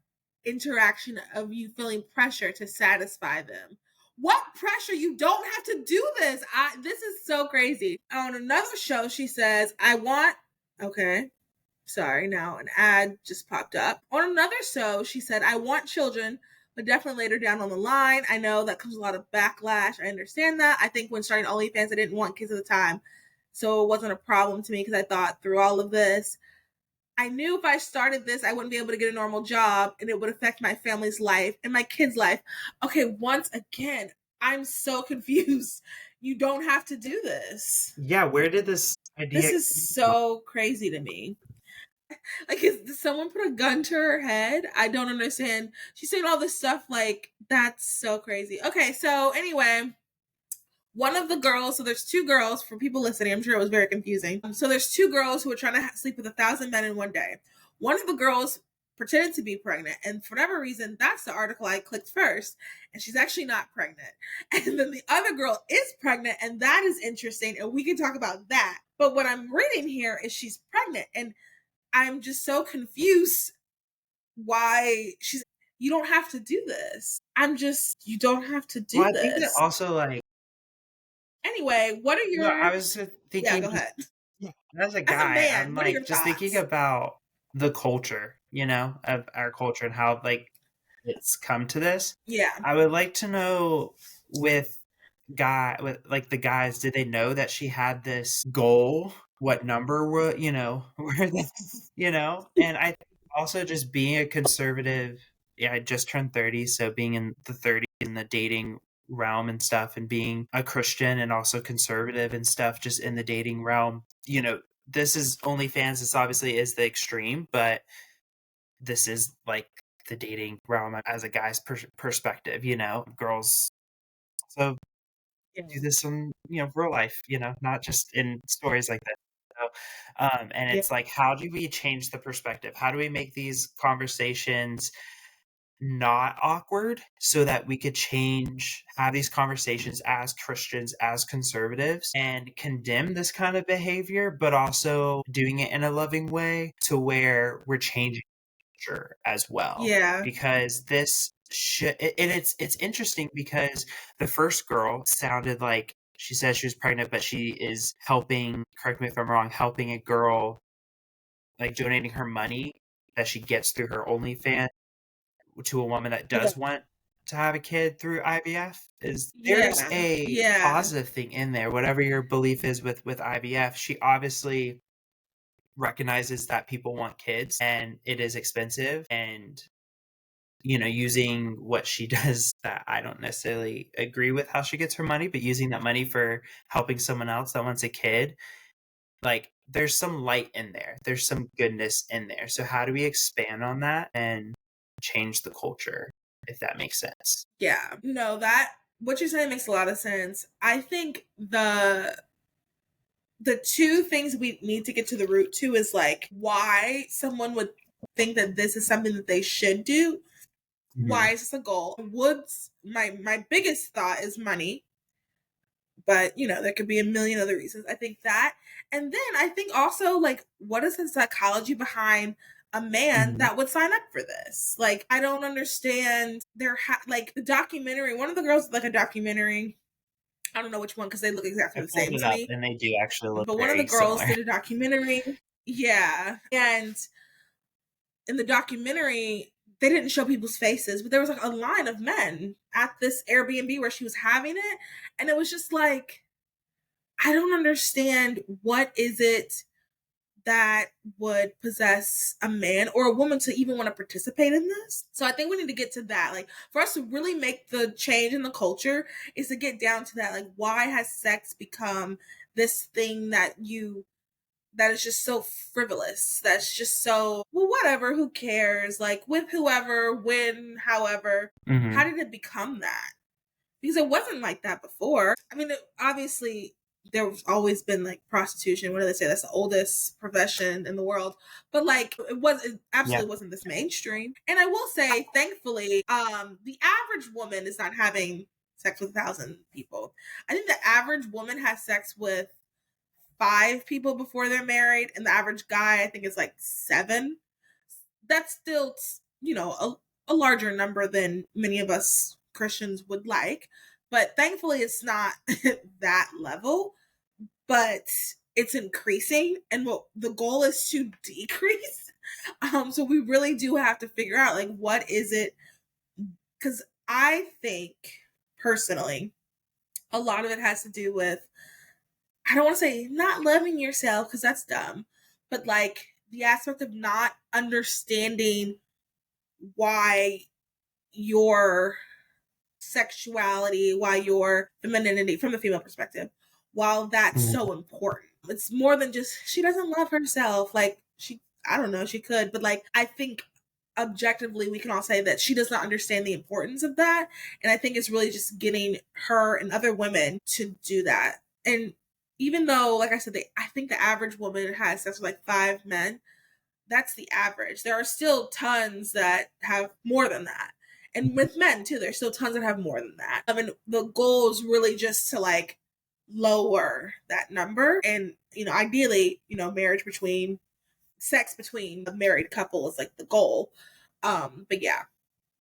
interaction of you feeling pressure to satisfy them. What pressure? You don't have to do this. This is so crazy. On another show, she says, sorry, now an ad just popped up. On another show, she said, I want children, but definitely later down on the line. I know that comes a lot of backlash. I understand that. I think when starting OnlyFans, I didn't want kids at the time. So it wasn't a problem to me because I thought through all of this, I knew if I started this, I wouldn't be able to get a normal job and it would affect my family's life and my kids' life. Okay, once again, I'm so confused. You don't have to do this. Yeah, where did this idea? This is so crazy to me. Did someone put a gun to her head? I don't understand. She's saying all this stuff that's so crazy. Okay, so anyway, one of the girls, so there's two girls, for people listening, I'm sure it was very confusing. So there's two girls who are trying to sleep with 1,000 men in one day. One of the girls pretended to be pregnant, and for whatever reason, that's the article I clicked first, and she's actually not pregnant. And then the other girl is pregnant, and that is interesting, and we can talk about that. But what I'm reading here is she's pregnant, and I'm just so confused why you don't have to do this. You don't have to do this. I think that also anyway, what are your... I was thinking... Yeah, go ahead. As a guy, I'm just thinking about the culture, of our culture and how it's come to this. Yeah. I would like to know with the guys, did they know that she had this goal? What number were, and I think also just being a conservative, I just turned 30, so being in the 30s in the dating realm and stuff, and being a Christian and also conservative and stuff, just in the dating realm, this is OnlyFans. This obviously is the extreme, but this is the dating realm as a guy's perspective, girls. So do this in real life, not just in stories like that. So, and it's how do we change the perspective? How do we make these conversations not awkward so that we could have these conversations as Christians, as conservatives, and condemn this kind of behavior, but also doing it in a loving way to where we're changing culture as well. Yeah. Because this it's interesting because the first girl sounded like she says she was pregnant, but she is helping, correct me if I'm wrong, helping a girl, donating her money that she gets through her OnlyFans to a woman that does want to have a kid through IVF. There's a positive thing in there, whatever your belief is with IVF. She obviously recognizes that people want kids and it is expensive, and using what she does, that I don't necessarily agree with how she gets her money, but using that money for helping someone else that wants a kid, there's some light in there. There's some goodness in there. So how do we expand on that and change the culture, if that makes sense? Yeah. No, that what you're saying makes a lot of sense. I think the two things we need to get to the root to is like why someone would think that this is something that they should do. Mm-hmm. Why is this a goal? Wood's my biggest thought is money, but you know there could be a million other reasons. I think that, and then I think also like what is the psychology behind a man Mm-hmm. that would sign up for this? Like I don't understand. Like the documentary. One of the girls like a documentary. I don't know which one because they look exactly I the pulled same it to up me. and they do actually look But one of the very girls similar. did a documentary. Yeah, and in the documentary they didn't show people's faces, but there was like a line of men at this Airbnb where she was having it, and it was just like I don't understand what is it that would possess a man or a woman to even want to participate in this. So I think we need to get to that. Like for us to really make the change in the culture is to get down to that. Like why has sex become this thing that is just so frivolous? That's just so well whatever, who cares? Like with whoever, when, however. Mm-hmm. How did it become that? Because it wasn't like that before. I mean, obviously, there's always been like prostitution. What do they say? That's the oldest profession in the world. But like, it Yeah. absolutely wasn't this mainstream. And I will say, thankfully, the average woman is not having sex with 1,000 people. I think the average woman has sex with 5 people before they're married, and the average guy, I think, is like 7. That's still, you know, a larger number than many of us Christians would like. But thankfully, it's not that level, but it's increasing. And what the goal is to decrease. So we really do have to figure out like, what is it? Because I think personally, a lot of it has to do with, I don't want to say not loving yourself because that's dumb, but like the aspect of not understanding why your sexuality, why your femininity from the female perspective, while that's Mm-hmm. so important. It's more than just she doesn't love herself. Like I don't know, she could, but like I think objectively we can all say that she does not understand the importance of that. And I think it's really just getting her and other women to do that. And even though, like I said, I think the average woman has sex with like 5 men, that's the average. There are still tons that have more than that. And with men too, there's still tons that have more than that. I mean, the goal is really just to like lower that number. And, you know, ideally, you know, sex between a married couple is like the goal. But yeah,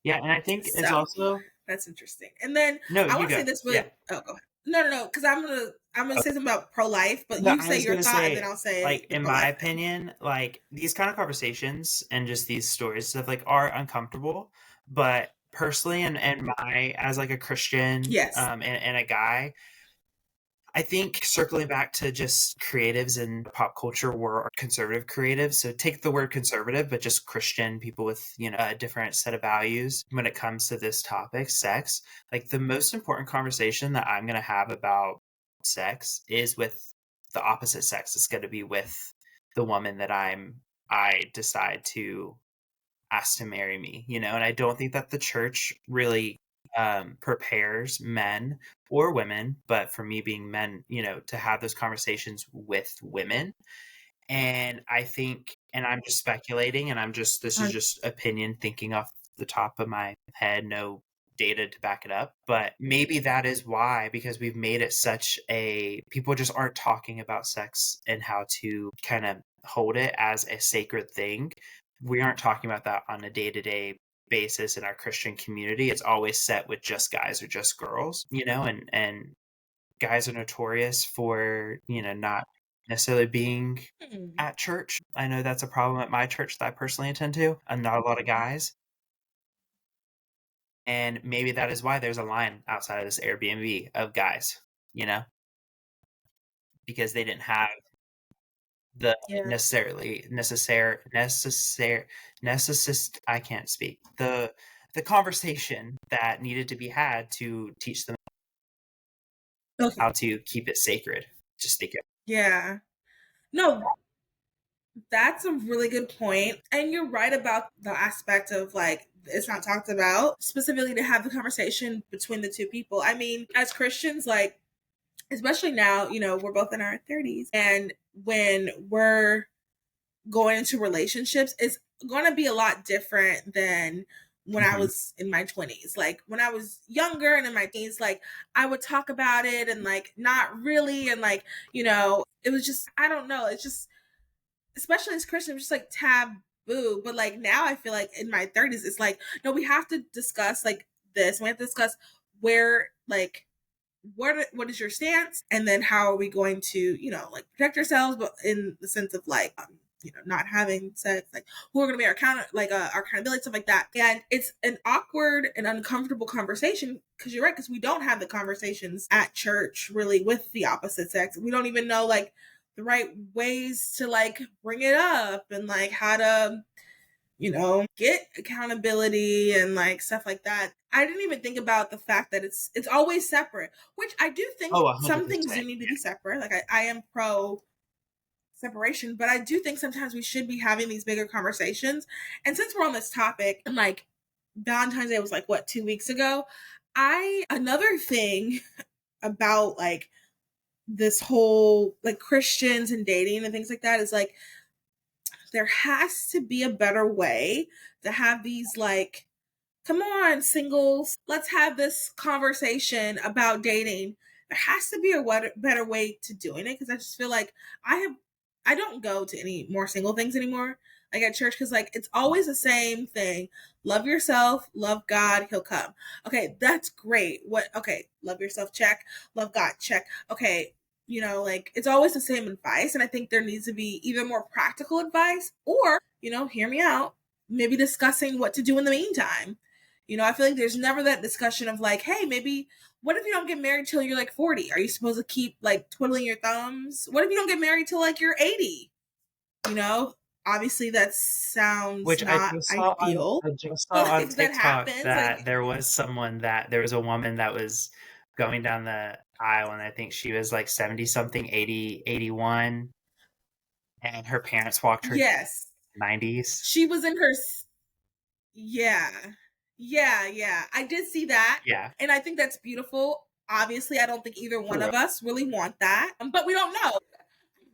Yeah, and I think it's so also that's interesting. And then no, I you want to go. say this Yeah. really, oh, go ahead. No, because I'm gonna say something about pro life, but No, you I say was your gonna thought and then say, I'll say like, the in pro my life thing. opinion, like these kind of conversations and just these stories stuff like are uncomfortable. But personally, and my as like a Christian, Yes. and a guy, I think circling back to just creatives and pop culture were conservative creatives. So take the word conservative, but just Christian people with, a different set of values when it comes to this topic, sex. Like the most important conversation that I'm going to have about sex is with the opposite sex. It's going to be with the woman that I decide to ask to marry me, and I don't think that the church really prepares men or women, but for me being men, to have those conversations with women. And I think, and I'm just speculating, and this is just opinion thinking off the top of my head, no data to back it up. But maybe that is why, because we've made it people just aren't talking about sex and how to kind of hold it as a sacred thing. We aren't talking about that on a day to day basis in our Christian community. It's always set with just guys or just girls, and guys are notorious for, not necessarily being Hmm. at church. I know that's a problem at my church that I personally attend to, and not a lot of guys. And maybe that is why there's a line outside of this Airbnb of guys, because they didn't have the Yeah. I can't speak. The conversation that needed to be had to teach them Okay. how to keep it sacred. Just think of Yeah. No, that's a really good point. And you're right about the aspect of like, it's not talked about specifically to have the conversation between the two people. I mean, as Christians, like, especially now, we're both in our 30s. And when we're going into relationships, it's going to be a lot different than when I was in my 20s. Like when I was younger and in my teens, like I would talk about it and like not really. And like, it was just, I don't know. It's just, especially as Christians, just like taboo. But like now I feel like in my 30s, it's like, no, we have to discuss like this. We have to discuss where, like, what is your stance, and then how are we going to like protect ourselves, but in the sense of like not having sex, like who are going to be our our accountability, stuff like that. And it's an awkward and uncomfortable conversation because you're right, because we don't have the conversations at church really with the opposite sex. We don't even know like the right ways to like bring it up and like how to get accountability and like stuff like that. I didn't even think about the fact that it's always separate, which I do think Oh, some things 100%. do need to be separate. Like I am pro separation, but I do think sometimes we should be having these bigger conversations. And since we're on this topic, and like Valentine's Day was like what, 2 weeks ago, another thing about like this whole like Christians and dating and things like that is like there has to be a better way to have these like, come on, singles, let's have this conversation about dating. There has to be a better way to doing it, because I just feel like I don't go to any more single things anymore, like at church, because like it's always the same thing. Love yourself, love God, he'll come. Okay, that's great. Okay, love yourself, check. Love God, check. Okay, like it's always the same advice. And I think there needs to be either more practical advice or, hear me out, maybe discussing what to do in the meantime. I feel like there's never that discussion of like, hey, maybe what if you don't get married till you're like 40? Are you supposed to keep like twiddling your thumbs? What if you don't get married till like you're 80? You know, Obviously that sounds Which I not just saw on ideal, I just but saw on like that TikTok happens. that Like, there was a woman that was going down the aisle, and I think she was like 70 something, 80, 81, and her parents walked her yes, 90s. she was in her yeah. Yeah. I did see that. Yeah. And I think that's beautiful. Obviously, I don't think either one of us really want that. But we don't know.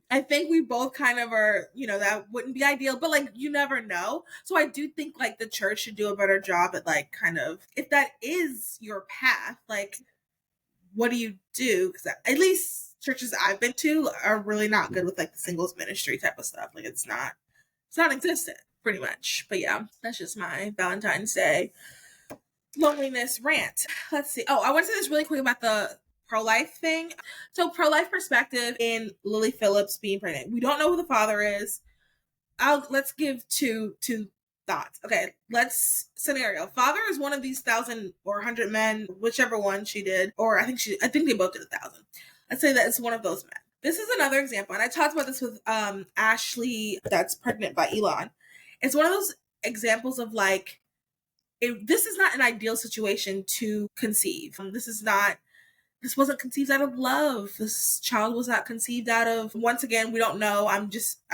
I think we both kind of are, that wouldn't be ideal, but like you never know. So I do think like the church should do a better job at like kind of, if that is your path, like what do you do? Because at least churches I've been to are really not good with like the singles ministry type of stuff. Like it's not existent pretty much. But yeah, that's just my Valentine's Day loneliness rant. Let's see. Oh, I want to say this really quick about the pro-life thing. So pro-life perspective in Lily Phillips being pregnant. We don't know who the father is. Let's give two thoughts. Okay, let's scenario. Father is one of these 1,000 or 100 men, whichever one she did, or I think they both did 1,000. Let's say that it's one of those men. This is another example, and I talked about this with Ashley, that's pregnant by Elon. It's one of those examples of like, this is not an ideal situation to conceive. This wasn't conceived out of love. This child was not conceived out of, once again, we don't know. I'm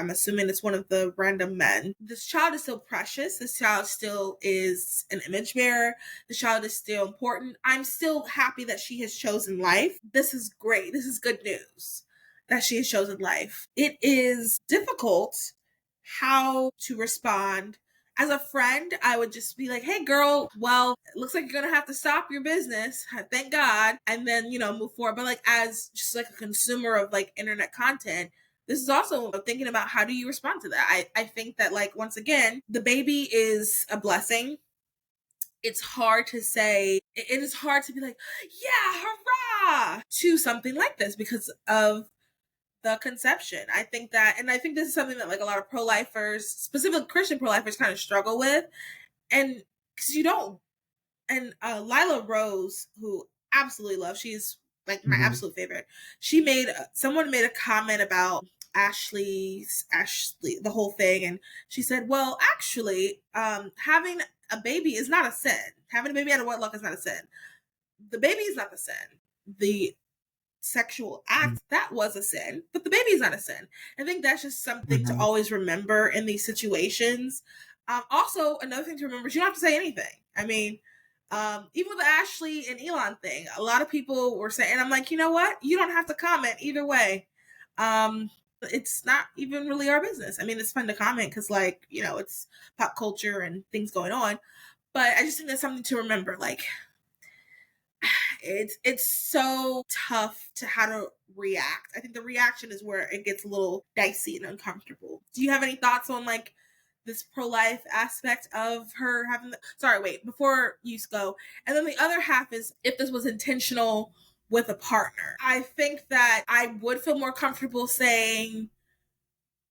assuming it's one of the random men. This child is still precious. This child still is an image bearer. The child is still important. I'm still happy that she has chosen life. This is great. This is good news that she has chosen life. It is difficult how to respond. As a friend, I would just be like, hey girl, well, it looks like you're gonna have to stop your business, thank God, and then move forward. But like, as just like a consumer of like internet content, this is also thinking about how do you respond to that. I think that like, once again, the baby is a blessing. It's hard to say, it is hard to be like, yeah, hurrah, to something like this because of the conception. I think this is something that like a lot of pro-lifers, specifically Christian pro-lifers, kind of struggle with. And because you don't, and Lila Rose, who absolutely love, she's like my absolute favorite. Someone made a comment about Ashley, the whole thing, and she said, well, actually, having a baby is not a sin. Having a baby out of wedlock is not a sin. The baby is not the sin. The sexual act, that was a sin, but the baby's not a sin. I think that's just something to Mm-hmm. always remember in these situations. Also, another thing to remember is you don't have to say anything. I mean, even with the Ashley and Elon thing, a lot of people were saying, and I'm like, you know what? You don't have to comment either way. It's not even really our business. I mean, it's fun to comment because, like, you know, it's pop culture and things going on. But I just think that's something to remember. Like, it's so tough to how to react. I think the reaction is where it gets a little dicey and uncomfortable. Do you have any thoughts on like this pro-life aspect of her having sorry, wait, before you go. And then the other half is if this was intentional with a partner. I think that I would feel more comfortable saying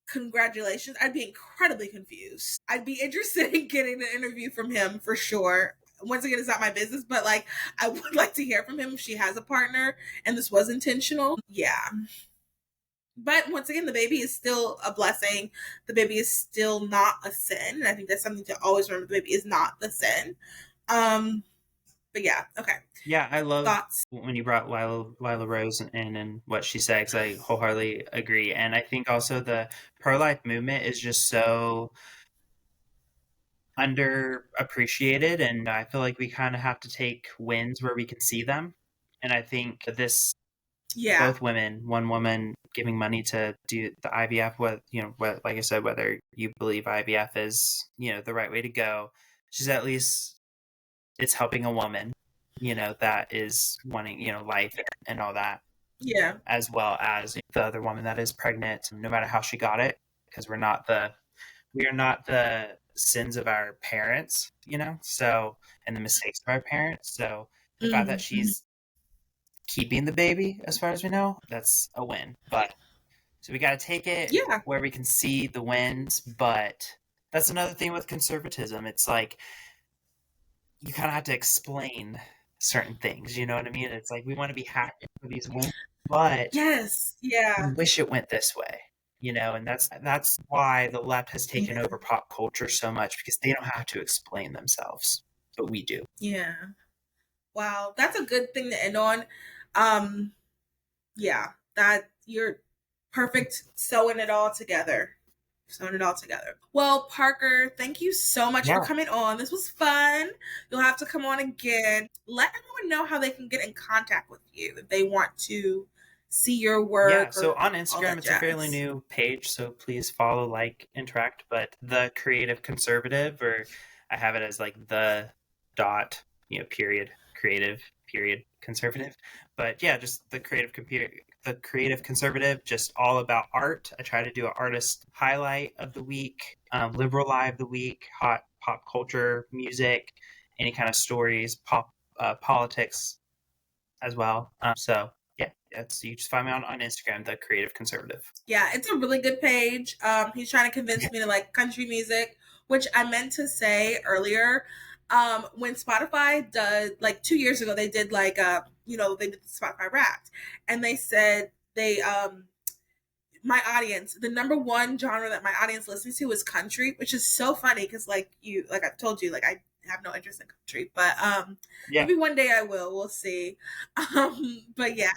congratulations. I'd be incredibly confused. I'd be interested in getting an interview from him for sure. Once again, it's not my business, but like I would like to hear from him if she has a partner and this was intentional. Yeah. But once again, the baby is still a blessing. The baby is still not a sin. And I think that's something to always remember. The baby is not the sin. But yeah, okay. Yeah, I love Thoughts? when you brought Lila Rose in and what she said, because I wholeheartedly agree. And I think also the pro-life movement is just so underappreciated, and I feel like we kind of have to take wins where we can see them. And I think this, Yeah. both women, one woman giving money to do the IVF, what, like I said, whether you believe IVF is, the right way to go, she's at least, it's helping a woman, that is wanting, life and all that, Yeah. as well as the other woman that is pregnant, no matter how she got it, because we are not the sins of our parents, so, and the mistakes of our parents. So the fact that Mm-hmm. she's keeping the baby, as far as we know, that's a win. But so we got to take it Yeah. where we can see the wins. But that's another thing with conservatism. It's like you kind of have to explain certain things. You know what I mean? It's like we want to be happy for these wins, but Yes. we Yeah. wish it went this way. And that's why the left has taken Yeah. over pop culture so much, because they don't have to explain themselves, but we do. Yeah. Wow. That's a good thing to end on. Um, yeah, that you're perfect sewing it all together. Sewing it all together. Well, Parker, thank you so much for Yeah. coming on. This was fun. You'll have to come on again. Let everyone know how they can get in contact with you if they want to see your Yeah, work so or on all Instagram, that it's a fairly jazz. new page, so please follow, like, interact. But the Creative Conservative, or I have it as like the dot, period, creative, period, conservative. But yeah, just the Creative Conservative, just all about art. I try to do an artist highlight of the week, liberal eye of the week, hot pop culture, music, any kind of stories, politics as well. So yeah, you just find me on Instagram, the Creative Conservative. Yeah, it's a really good page. He's trying to convince me to like country music, which I meant to say earlier. When Spotify does like 2 years ago, they did like they did the Spotify Wrapped, and they said they my audience, the number one genre that my audience listens to is country, which is so funny because like I've told you, like I have no interest in country, but Yeah. maybe one day I will. We'll see. But yeah,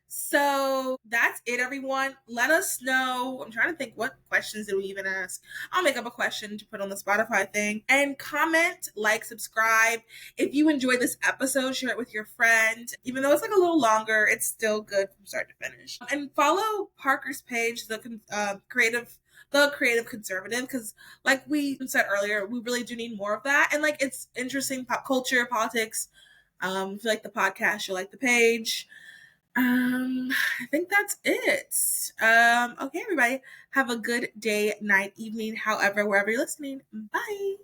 so that's it, everyone. Let us know. I'm trying to think, what questions did we even ask? I'll make up a question to put on the Spotify thing. And comment, like, subscribe. If you enjoyed this episode, share it with your friend. Even though it's like a little longer, it's still good from start to finish. And follow Parker's page, the creative conservative, because like we said earlier, we really do need more of that. And like it's interesting pop culture, politics. If you like the podcast, you'll like the page. I think that's it. Okay, everybody. Have a good day, night, evening, however, wherever you're listening. Bye.